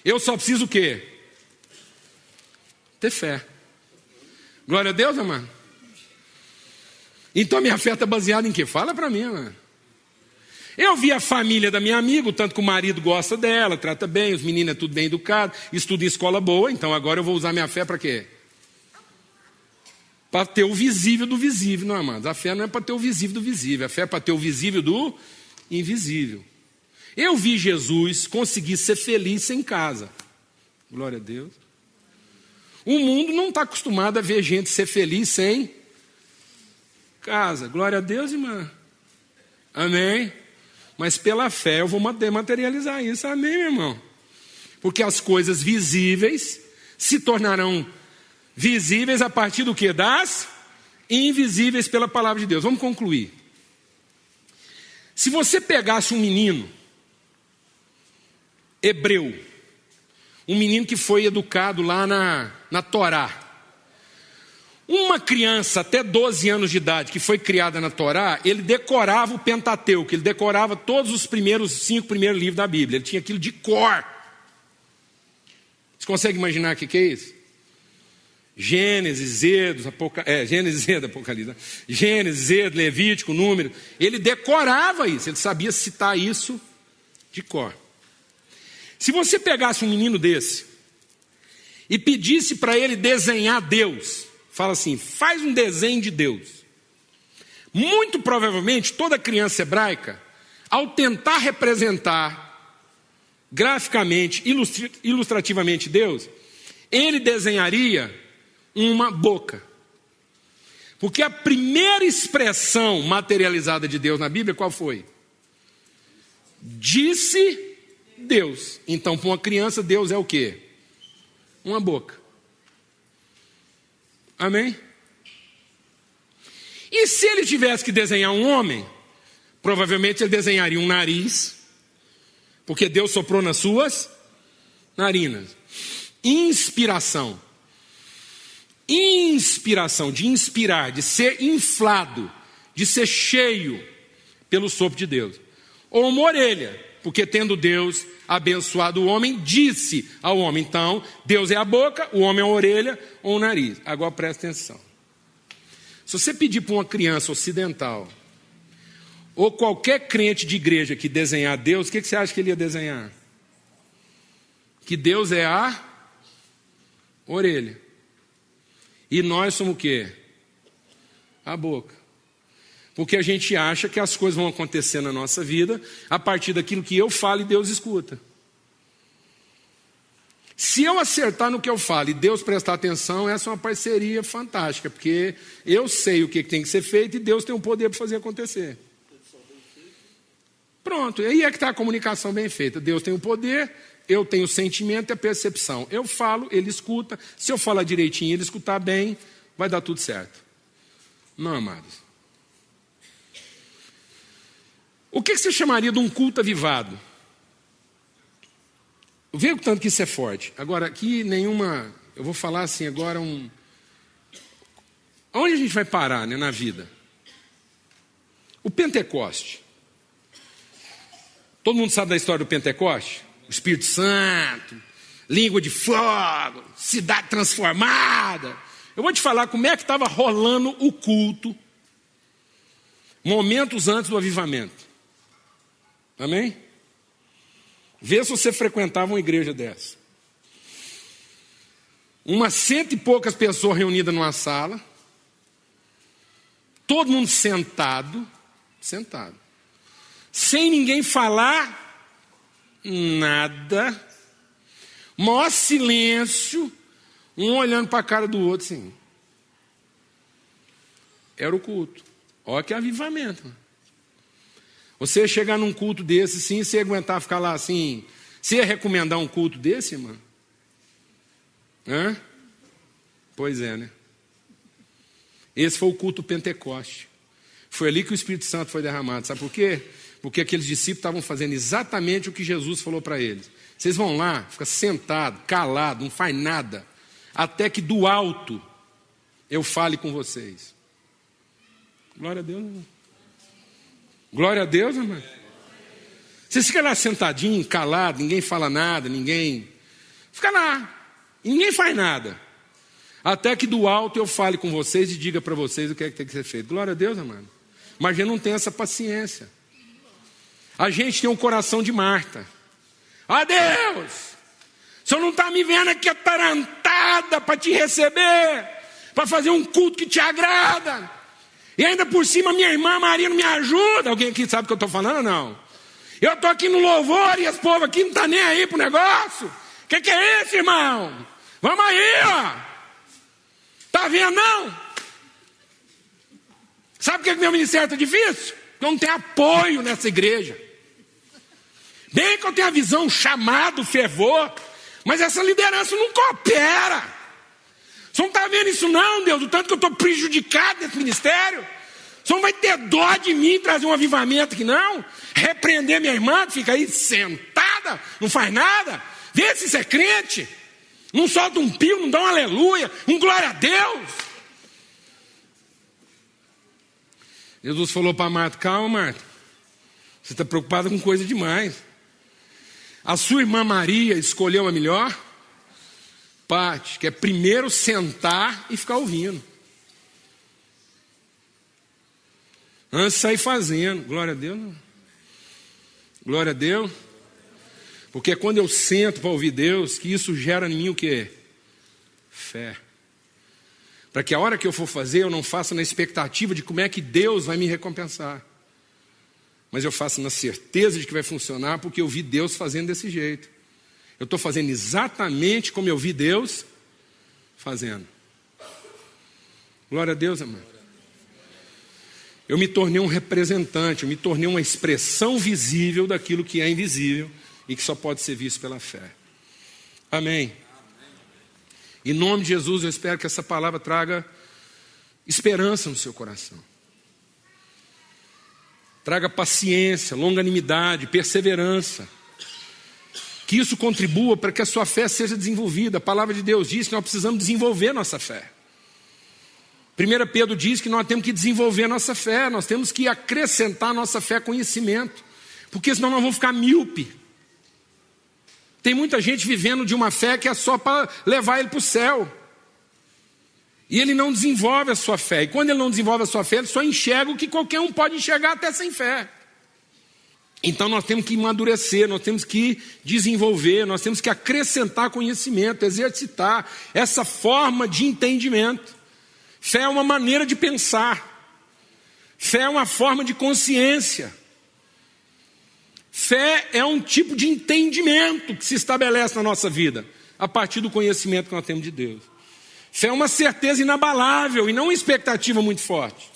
Eu só preciso o quê? Ter fé. Glória a Deus, amado. Então a minha fé está baseada em quê? Fala para mim, amado. Eu vi a família da minha amiga, o tanto que o marido gosta dela, trata bem, os meninos é tudo bem educado, estuda em escola boa, então agora eu vou usar minha fé para quê? Para ter o visível do visível, não, amados. A fé não é para ter o visível do visível, a fé é para ter o visível do invisível. Eu vi Jesus conseguir ser feliz sem casa. Glória a Deus. O mundo não está acostumado a ver gente ser feliz sem casa. Glória a Deus, irmã. Amém. Mas pela fé eu vou materializar isso. Amém, meu irmão. Porque as coisas visíveis se tornarão visíveis a partir do que? Das invisíveis pela palavra de Deus. Vamos concluir. Se você pegasse um menino hebreu, um menino que foi educado lá na Torá, uma criança até 12 anos de idade que foi criada na Torá, ele decorava o Pentateuco, ele decorava todos os 5 primeiros livros da Bíblia, ele tinha aquilo de cor. Você consegue imaginar o que é isso? Gênesis, Êxodo, Apocalipse, Gênesis, Êxodo, Levítico, Número. Ele decorava isso, ele sabia citar isso de cor. Se você pegasse um menino desse e pedisse para ele desenhar Deus, fala assim, faz um desenho de Deus. Muito provavelmente toda criança hebraica, ao tentar representar graficamente, ilustrativamente Deus, ele desenharia uma boca. Porque a primeira expressão materializada de Deus na Bíblia, qual foi? Disse Deus. Então, para uma criança, Deus é o quê? Uma boca. Amém? E se ele tivesse que desenhar um homem, provavelmente ele desenharia um nariz, porque Deus soprou nas suas narinas. Inspiração. Inspiração, de inspirar, de ser inflado, de ser cheio pelo sopro de Deus. Ou uma orelha, porque tendo Deus abençoado o homem, disse ao homem. Então, Deus é a boca, o homem é a orelha ou o nariz. Agora presta atenção. Se você pedir para uma criança ocidental, ou qualquer crente de igreja que desenhar Deus, o que você acha que ele ia desenhar? Que Deus é a orelha. E nós somos o quê? A boca. Porque a gente acha que as coisas vão acontecer na nossa vida a partir daquilo que eu falo e Deus escuta. Se eu acertar no que eu falo e Deus prestar atenção, essa é uma parceria fantástica, porque eu sei o que tem que ser feito e Deus tem o poder para fazer acontecer. Pronto, aí é que está a comunicação bem feita. Deus tem o poder, eu tenho o sentimento e a percepção. Eu falo, ele escuta. Se eu falar direitinho e ele escutar bem, vai dar tudo certo. Não, amados. O que você chamaria de um culto avivado? Vê o tanto que isso é forte. Agora, aqui nenhuma... Eu vou falar assim agora Onde a gente vai parar, né, na vida? O Pentecoste. Todo mundo sabe da história do Pentecoste? O Espírito Santo, língua de fogo, cidade transformada. Eu vou te falar como é que estava rolando o culto momentos antes do avivamento. Amém? Vê se você frequentava uma igreja dessa. Umas 100 e poucas pessoas reunidas numa sala. Todo mundo sentado. Sem ninguém falar nada. Maior silêncio. Um olhando para a cara do outro assim. Era o culto. Olha que avivamento. Você ia chegar num culto desse, sim, você ia aguentar ficar lá assim. Você ia recomendar um culto desse, irmão? Hã? Pois é, né? Esse foi o culto Pentecoste. Foi ali que o Espírito Santo foi derramado. Sabe por quê? Porque aqueles discípulos estavam fazendo exatamente o que Jesus falou para eles. Vocês vão lá, fica sentado, calado, não faz nada, até que do alto eu fale com vocês. Glória a Deus, irmão. Glória a Deus, irmão. Você fica lá sentadinho, calado, ninguém fala nada, ninguém... Fica lá, e ninguém faz nada. Até que do alto eu fale com vocês e diga para vocês o que é que tem que ser feito. Glória a Deus, amado. Mas a gente não tem essa paciência. A gente tem um coração de Marta. Ah, Deus, o Senhor não está me vendo aqui atarantada para te receber, para fazer um culto que te agrada. E ainda por cima minha irmã Maria não me ajuda. Alguém aqui sabe o que eu estou falando ou não? Eu estou aqui no louvor e esse povo aqui não está nem aí para o negócio. O que é isso, irmão? Vamos aí, ó. Está vendo, não? Sabe por que meu ministério está difícil? Porque eu não tenho apoio nessa igreja. Bem que eu tenho a visão, chamado, fervor, mas essa liderança não coopera. Você não está vendo isso não, Deus? O tanto que eu estou prejudicado nesse ministério. Você não vai ter dó de mim trazer um avivamento aqui não? Repreender minha irmã que fica aí sentada, não faz nada? Vê se você é crente. Não solta um pio, não dá um aleluia, um glória a Deus. Jesus falou para Marta: calma, Marta, você está preocupada com coisa demais. A sua irmã Maria escolheu a melhor parte, que é primeiro sentar e ficar ouvindo, antes de sair fazendo. Glória a Deus, não. Glória a Deus. Porque é quando eu sento para ouvir Deus que isso gera em mim o quê? Fé. Para que a hora que eu for fazer, eu não faça na expectativa de como é que Deus vai me recompensar. Mas eu faço na certeza de que vai funcionar, porque eu vi Deus fazendo desse jeito. Eu estou fazendo exatamente como eu vi Deus fazendo. Glória a Deus, amado. Eu me tornei um representante, eu me tornei uma expressão visível daquilo que é invisível e que só pode ser visto pela fé. Amém. Em nome de Jesus, eu espero que essa palavra traga esperança no seu coração. Traga paciência, longanimidade, perseverança. Que isso contribua para que a sua fé seja desenvolvida. A palavra de Deus diz que nós precisamos desenvolver nossa fé. 1 Pedro diz que nós temos que desenvolver nossa fé, nós temos que acrescentar nossa fé conhecimento, porque senão nós vamos ficar míope. Tem muita gente vivendo de uma fé que é só para levar ele para o céu. E ele não desenvolve a sua fé. E quando ele não desenvolve a sua fé, ele só enxerga o que qualquer um pode enxergar até sem fé. Então nós temos que amadurecer, nós temos que desenvolver, nós temos que acrescentar conhecimento, exercitar essa forma de entendimento. Fé é uma maneira de pensar. Fé é uma forma de consciência. Fé é um tipo de entendimento que se estabelece na nossa vida, a partir do conhecimento que nós temos de Deus. Fé é uma certeza inabalável e não uma expectativa muito forte.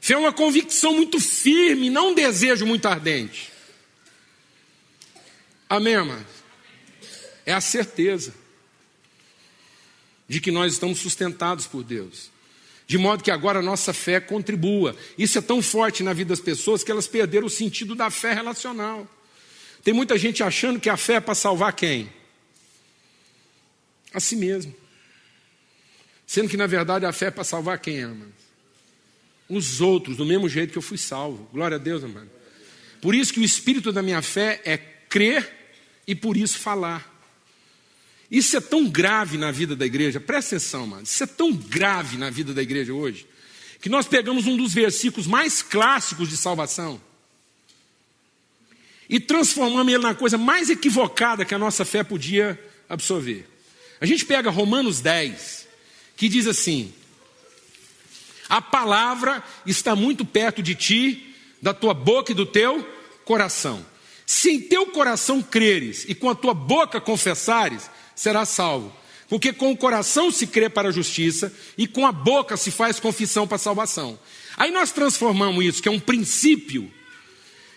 Fé é uma convicção muito firme e não um desejo muito ardente. Amém, amados? É a certeza de que nós estamos sustentados por Deus. De modo que agora a nossa fé contribua. Isso é tão forte na vida das pessoas que elas perderam o sentido da fé relacional. Tem muita gente achando que a fé é para salvar quem? A si mesmo. Sendo que na verdade a fé é para salvar quem, amado? Os outros, do mesmo jeito que eu fui salvo. Glória a Deus, amado. Por isso que o espírito da minha fé é crer e por isso falar. Isso é tão grave na vida da igreja, presta atenção, mano. Isso é tão grave na vida da igreja hoje, que nós pegamos um dos versículos mais clássicos de salvação e transformamos ele na coisa mais equivocada que a nossa fé podia absorver. A gente pega Romanos 10, que diz assim: a palavra está muito perto de ti, da tua boca e do teu coração. Se em teu coração creres e com a tua boca confessares, será salvo. Porque com o coração se crê para a justiça e com a boca se faz confissão para a salvação. Aí nós transformamos isso, que é um princípio,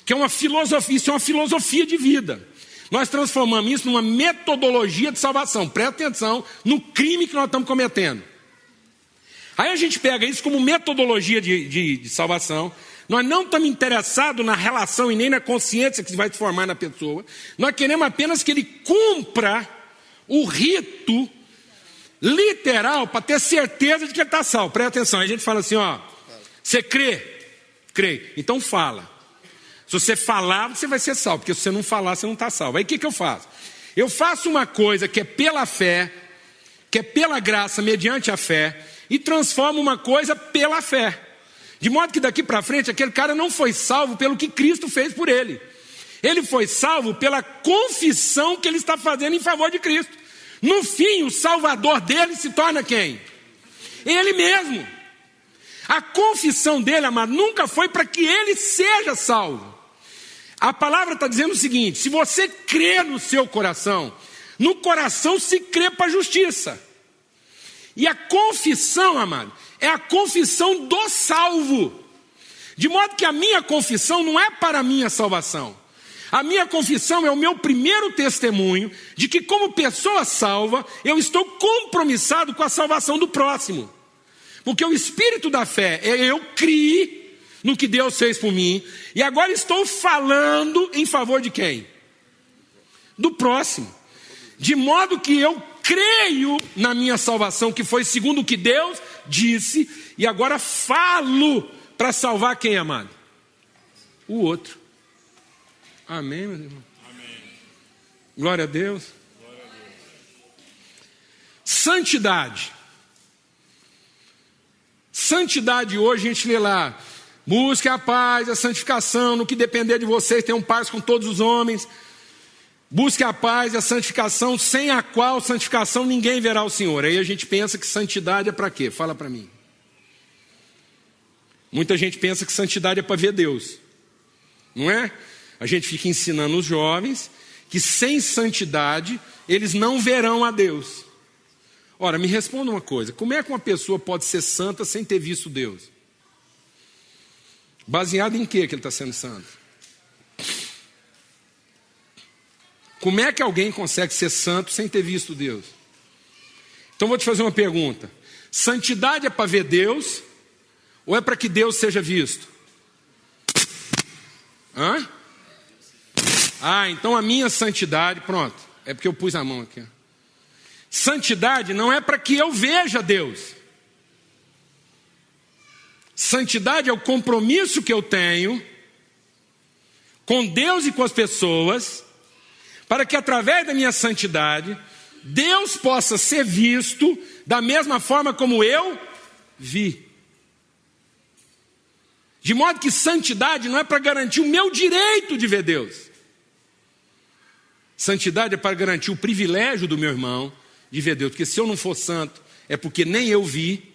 que é uma filosofia, isso é uma filosofia de vida. Nós transformamos isso numa metodologia de salvação. Presta atenção no crime que nós estamos cometendo. Aí a gente pega isso como metodologia de salvação. Nós não estamos interessados na relação e nem na consciência que vai se formar na pessoa. Nós queremos apenas que ele cumpra o rito literal para ter certeza de que ele está salvo. Presta atenção, a gente fala assim, ó, você crê? Crê, então fala. Se você falar, você vai ser salvo, porque se você não falar, você não está salvo. Aí o que eu faço? Eu faço uma coisa que é pela fé, que é pela graça, mediante a fé, e transformo uma coisa pela fé. De modo que daqui para frente, aquele cara não foi salvo pelo que Cristo fez por ele. Ele foi salvo pela confissão que ele está fazendo em favor de Cristo. No fim, o salvador dele se torna quem? Ele mesmo. A confissão dele, amado, nunca foi para que ele seja salvo. A palavra está dizendo o seguinte: se você crê no seu coração, no coração se crê para a justiça. E a confissão, amado, é a confissão do salvo. De modo que a minha confissão não é para a minha salvação. A minha confissão é o meu primeiro testemunho de que, como pessoa salva, eu estou compromissado com a salvação do próximo. Porque o espírito da fé é eu criei no que Deus fez por mim, e agora estou falando em favor de quem? Do próximo. De modo que eu creio na minha salvação, que foi segundo o que Deus disse, e agora falo para salvar quem, amado? O outro. Amém, meu irmão? Amém. Glória a Deus. Glória a Deus. Santidade. Santidade hoje a gente lê lá: busque a paz, a santificação, no que depender de vocês, tenham paz com todos os homens. Busque a paz e a santificação, sem a qual santificação ninguém verá o Senhor. Aí a gente pensa que santidade é para quê? Fala para mim. Muita gente pensa que santidade é para ver Deus. Não é? A gente fica ensinando os jovens que sem santidade eles não verão a Deus. Ora, me responda uma coisa: como é que uma pessoa pode ser santa sem ter visto Deus? Baseado em que ele está sendo santo? Como é que alguém consegue ser santo sem ter visto Deus? Então vou te fazer uma pergunta: santidade é para ver Deus ou é para que Deus seja visto? Hã? Então a minha santidade, pronto, é porque eu pus a mão aqui. Santidade não é para que eu veja Deus. Santidade é o compromisso que eu tenho com Deus e com as pessoas, para que através da minha santidade, Deus possa ser visto da mesma forma como eu vi. De modo que santidade não é para garantir o meu direito de ver Deus. Santidade é para garantir o privilégio do meu irmão de ver Deus. Porque se eu não for santo, é porque nem eu vi,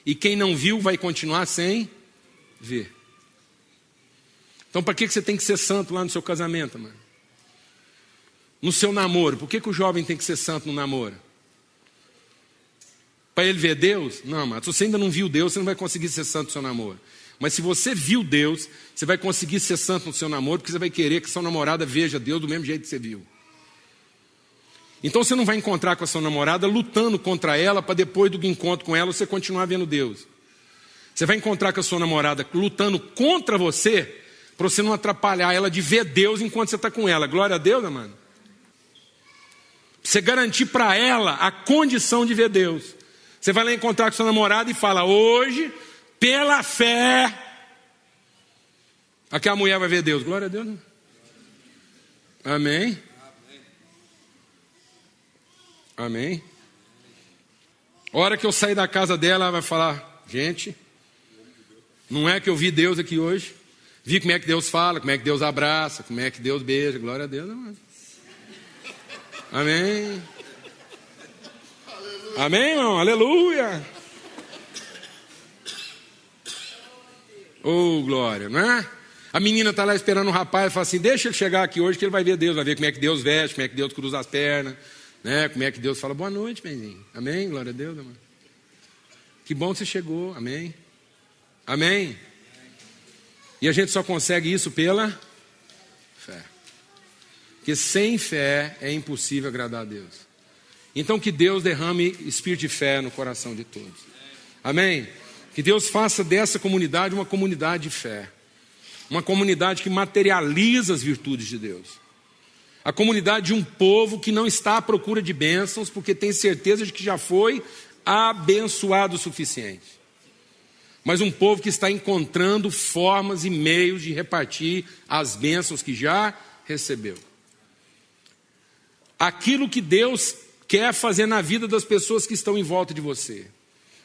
e quem não viu vai continuar sem ver. Então para que você tem que ser santo lá no seu casamento, mano? No seu namoro, por que o jovem tem que ser santo no namoro? Para ele ver Deus? Não, mas se você ainda não viu Deus, você não vai conseguir ser santo no seu namoro. Mas se você viu Deus, você vai conseguir ser santo no seu namoro, porque você vai querer que sua namorada veja Deus do mesmo jeito que você viu. Então você não vai encontrar com a sua namorada lutando contra ela, para depois do encontro com ela você continuar vendo Deus. Você vai encontrar com a sua namorada lutando contra você, para você não atrapalhar ela de ver Deus enquanto você está com ela. Glória a Deus, né, mano? Você garantir para ela a condição de ver Deus. Você vai lá encontrar com sua namorada e fala: hoje, pela fé, aquela mulher vai ver Deus. Glória a Deus, né? Amém. Amém. A hora que eu sair da casa dela, ela vai falar: gente, não é que eu vi Deus aqui hoje? Vi como é que Deus fala, como é que Deus abraça, como é que Deus beija. Glória a Deus, né, mano? Amém. Amém, irmão? Aleluia. Oh, glória, não é? A menina está lá esperando o rapaz e fala assim: deixa ele chegar aqui hoje que ele vai ver Deus, vai ver como é que Deus veste, como é que Deus cruza as pernas, né? Como é que Deus fala boa noite, benzinho. Amém? Glória a Deus, irmão. Que bom que você chegou. Amém. Amém. E a gente só consegue isso pela fé. Porque sem fé é impossível agradar a Deus. Então que Deus derrame espírito de fé no coração de todos. Amém? Que Deus faça dessa comunidade uma comunidade de fé. Uma comunidade que materializa as virtudes de Deus. A comunidade de um povo que não está à procura de bênçãos, porque tem certeza de que já foi abençoado o suficiente. mas um povo que está encontrando formas e meios de repartir as bênçãos que já recebeu. Aquilo que Deus quer fazer na vida das pessoas que estão em volta de você.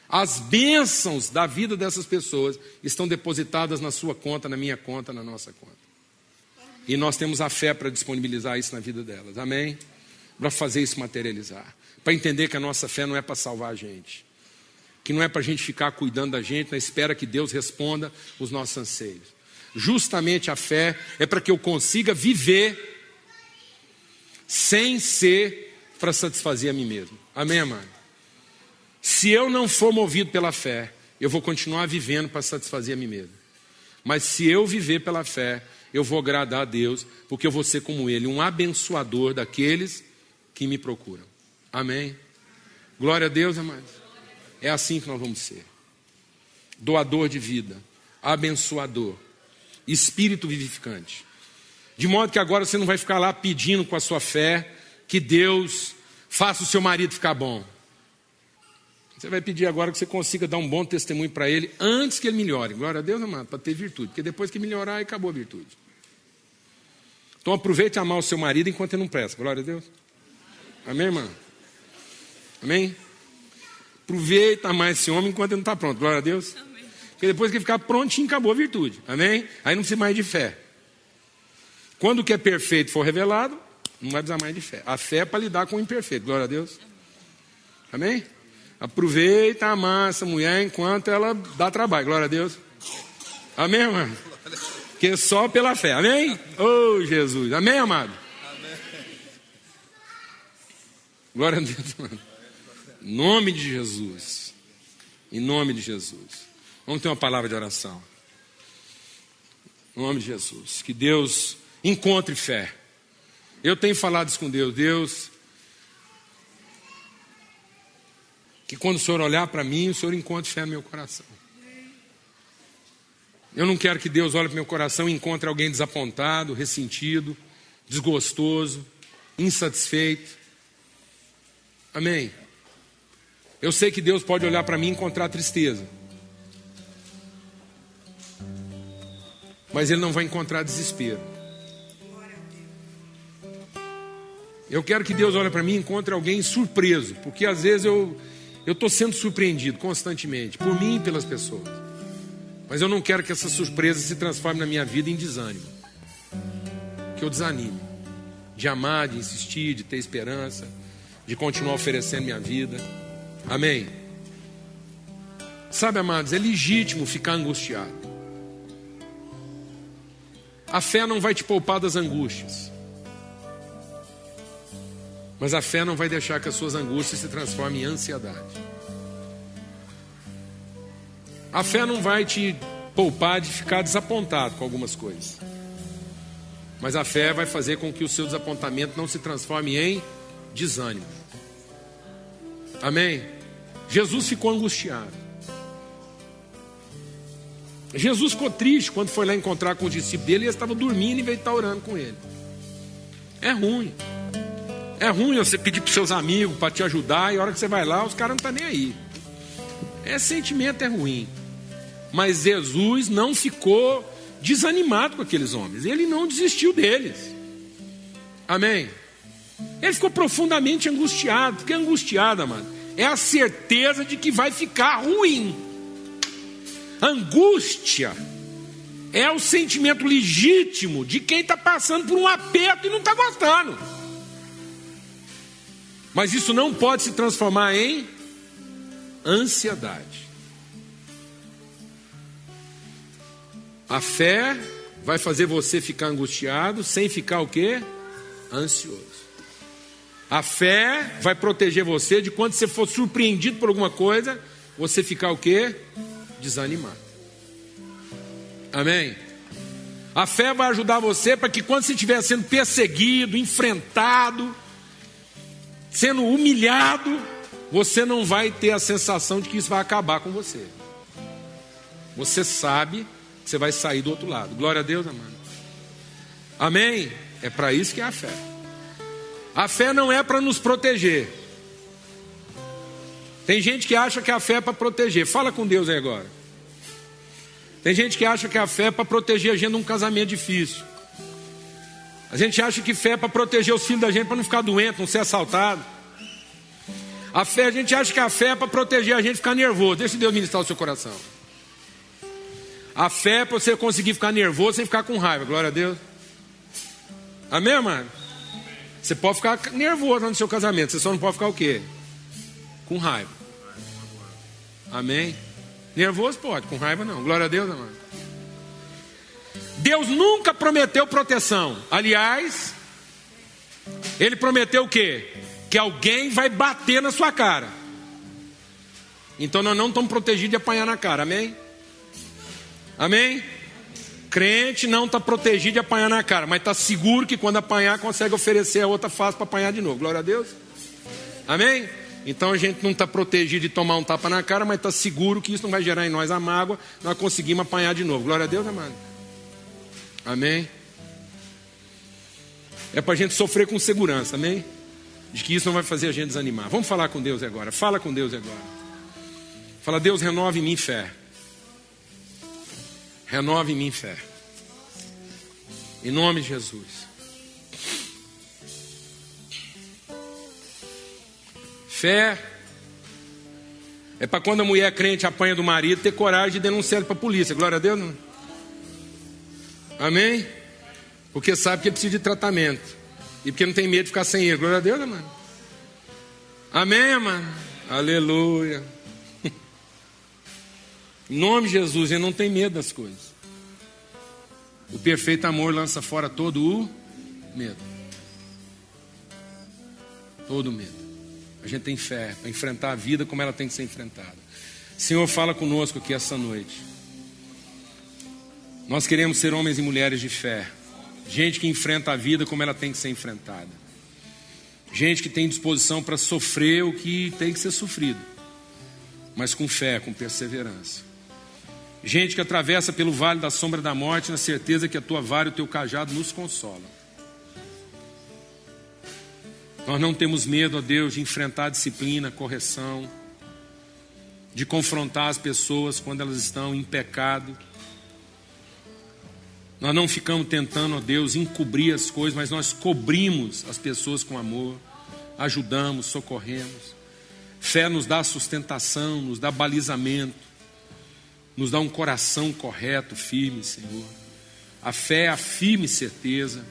As bênçãos da vida dessas pessoas estão depositadas na sua conta, na minha conta, na nossa conta. E nós temos a fé para disponibilizar isso na vida delas, amém? Para fazer isso materializar. Para entender que a nossa fé não é para salvar a gente. Que não é para a gente ficar cuidando da gente na espera que Deus responda os nossos anseios. Justamente a fé é para que eu consiga viver sem ser para satisfazer a mim mesmo. Amém, amado? Se eu não for movido pela fé, eu vou continuar vivendo para satisfazer a mim mesmo. Mas se eu viver pela fé, eu vou agradar a Deus, porque eu vou ser como Ele, um abençoador daqueles que me procuram. Amém? Glória a Deus, amados. É assim que nós vamos ser. Doador de vida, abençoador, espírito vivificante. De modo que agora você não vai ficar lá pedindo com a sua fé que Deus faça o seu marido ficar bom. Você vai pedir agora que você consiga dar um bom testemunho para ele antes que ele melhore. Glória a Deus, amado, para ter virtude. Porque depois que melhorar, aí acabou a virtude. Então aproveite a amar o seu marido enquanto ele não presta. Glória a Deus. Amém, irmão? Amém? Aproveita a amar esse homem enquanto ele não está pronto. Glória a Deus. Amém. Porque depois que ele ficar prontinho, acabou a virtude. Amém? Aí não precisa mais de fé. Quando o que é perfeito for revelado, não vai precisar mais de fé. A fé é para lidar com o imperfeito. Glória a Deus. Amém? Aproveita a amar essa mulher enquanto ela dá trabalho. Glória a Deus. Amém, irmão? Porque é só pela fé. Amém? Oh, Jesus. Amém, amado? Amém. Glória a Deus, mano. Em nome de Jesus. Em nome de Jesus. Vamos ter uma palavra de oração. Em nome de Jesus. Que Deus encontre fé. Eu tenho falado isso com Deus. Deus, que quando o Senhor olhar para mim, o Senhor encontre fé no meu coração. Eu não quero que Deus olhe para o meu coração e encontre alguém desapontado, ressentido, desgostoso, insatisfeito. Amém? Eu sei que Deus pode olhar para mim e encontrar tristeza. Mas Ele não vai encontrar desespero. Eu quero que Deus olhe para mim e encontre alguém surpreso. Porque às vezes eu estou sendo surpreendido constantemente, por mim e pelas pessoas. Mas eu não quero que essa surpresa se transforme na minha vida em desânimo. Que eu desanime. De amar, de insistir, de ter esperança, de continuar oferecendo minha vida. Amém? Sabe, amados, é legítimo ficar angustiado. A fé não vai te poupar das angústias. Mas a fé não vai deixar que as suas angústias se transformem em ansiedade. A fé não vai te poupar de ficar desapontado com algumas coisas. Mas a fé vai fazer com que o seu desapontamento não se transforme em desânimo. Amém? Jesus ficou angustiado. Jesus ficou triste quando foi lá encontrar com os discípulos dele e eles estavam dormindo e veio estar orando com ele. É ruim. É ruim você pedir para os seus amigos para te ajudar e a hora que você vai lá, os caras não estão nem aí. Sentimento é ruim. Mas Jesus não ficou desanimado com aqueles homens. Ele não desistiu deles. Amém? Ele ficou profundamente angustiado. Porque angustiado, mano, é a certeza de que vai ficar ruim. Angústia é o sentimento legítimo de quem está passando por um aperto e não está gostando. Mas isso não pode se transformar em ansiedade. A fé vai fazer você ficar angustiado sem ficar o quê? Ansioso. A fé vai proteger você de quando você for surpreendido por alguma coisa, você ficar o quê? Desanimado. Amém? A fé vai ajudar você para que quando você estiver sendo perseguido, enfrentado, sendo humilhado, você não vai ter a sensação de que isso vai acabar com você. Você sabe que você vai sair do outro lado. Glória a Deus, amado. Amém? É para isso que é a fé. A fé não é para nos proteger. Tem gente que acha que a fé é para proteger. Fala com Deus aí agora. Tem gente que acha que a fé é para proteger a gente de um casamento difícil. A gente acha que fé é para proteger os filhos da gente, para não ficar doente, não ser assaltado. A gente acha que a fé é para proteger a gente de ficar nervoso. Deixa Deus ministrar o seu coração. A fé é para você conseguir ficar nervoso sem ficar com raiva. Glória a Deus. Amém, mano? Você pode ficar nervoso no seu casamento. Você só não pode ficar o quê? Com raiva. Amém? Nervoso pode, com raiva não. Glória a Deus, amado. Deus nunca prometeu proteção. Aliás, Ele prometeu o quê? Que alguém vai bater na sua cara. Então nós não estamos protegidos de apanhar na cara. Amém? Amém? Crente não está protegido de apanhar na cara, mas está seguro que quando apanhar consegue oferecer a outra face para apanhar de novo. Glória a Deus. Amém? Então a gente não está protegido de tomar um tapa na cara, mas está seguro que isso não vai gerar em nós a mágoa. Nós conseguimos apanhar de novo. Glória a Deus, amado. Amém? É para a gente sofrer com segurança, amém? De que isso não vai fazer a gente desanimar. Vamos falar com Deus agora. Fala com Deus agora. Fala, Deus, renove em mim fé. Renove em mim fé. Em nome de Jesus. Fé é para quando a mulher crente apanha do marido ter coragem de denunciar ele para a polícia. Glória a Deus, não? Amém? Porque sabe que ele precisa de tratamento. E porque não tem medo de ficar sem ele. Glória a Deus, mano. Amém, mano? Aleluia. Em nome de Jesus, ele não tem medo das coisas. O perfeito amor lança fora todo o medo. Todo medo. A gente tem fé para enfrentar a vida como ela tem que ser enfrentada. Senhor, fala conosco aqui essa noite. Nós queremos ser homens e mulheres de fé. Gente que enfrenta a vida como ela tem que ser enfrentada. Gente que tem disposição para sofrer o que tem que ser sofrido. Mas com fé, com perseverança. Gente que atravessa pelo vale da sombra da morte na certeza que a tua vara e o teu cajado nos consolam. Nós não temos medo, ó Deus, de enfrentar a disciplina, a correção, de confrontar as pessoas quando elas estão em pecado. Nós não ficamos tentando, ó Deus, encobrir as coisas, mas nós cobrimos as pessoas com amor, ajudamos, socorremos. Fé nos dá sustentação, nos dá balizamento, nos dá um coração correto, firme, Senhor. A fé é a firme certeza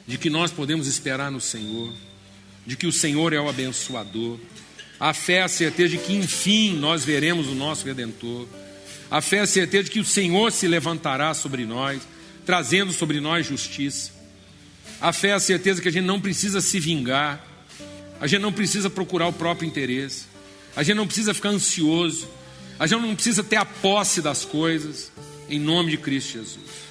de que nós podemos esperar no Senhor, de que o Senhor é o abençoador. A fé é a certeza de que, enfim, nós veremos o nosso Redentor. A fé é a certeza de que o Senhor se levantará sobre nós, trazendo sobre nós justiça. A fé é a certeza que a gente não precisa se vingar, a gente não precisa procurar o próprio interesse, a gente não precisa ficar ansioso, a gente não precisa ter a posse das coisas, em nome de Cristo Jesus.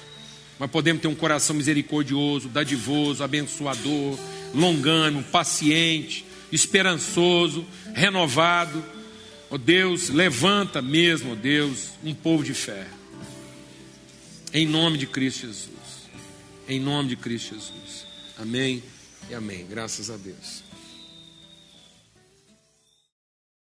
Mas podemos ter um coração misericordioso, dadivoso, abençoador, longânimo, paciente, esperançoso, renovado. Ó Deus, levanta mesmo, ó Deus, um povo de fé. Em nome de Cristo Jesus. Em nome de Cristo Jesus. Amém e amém. Graças a Deus.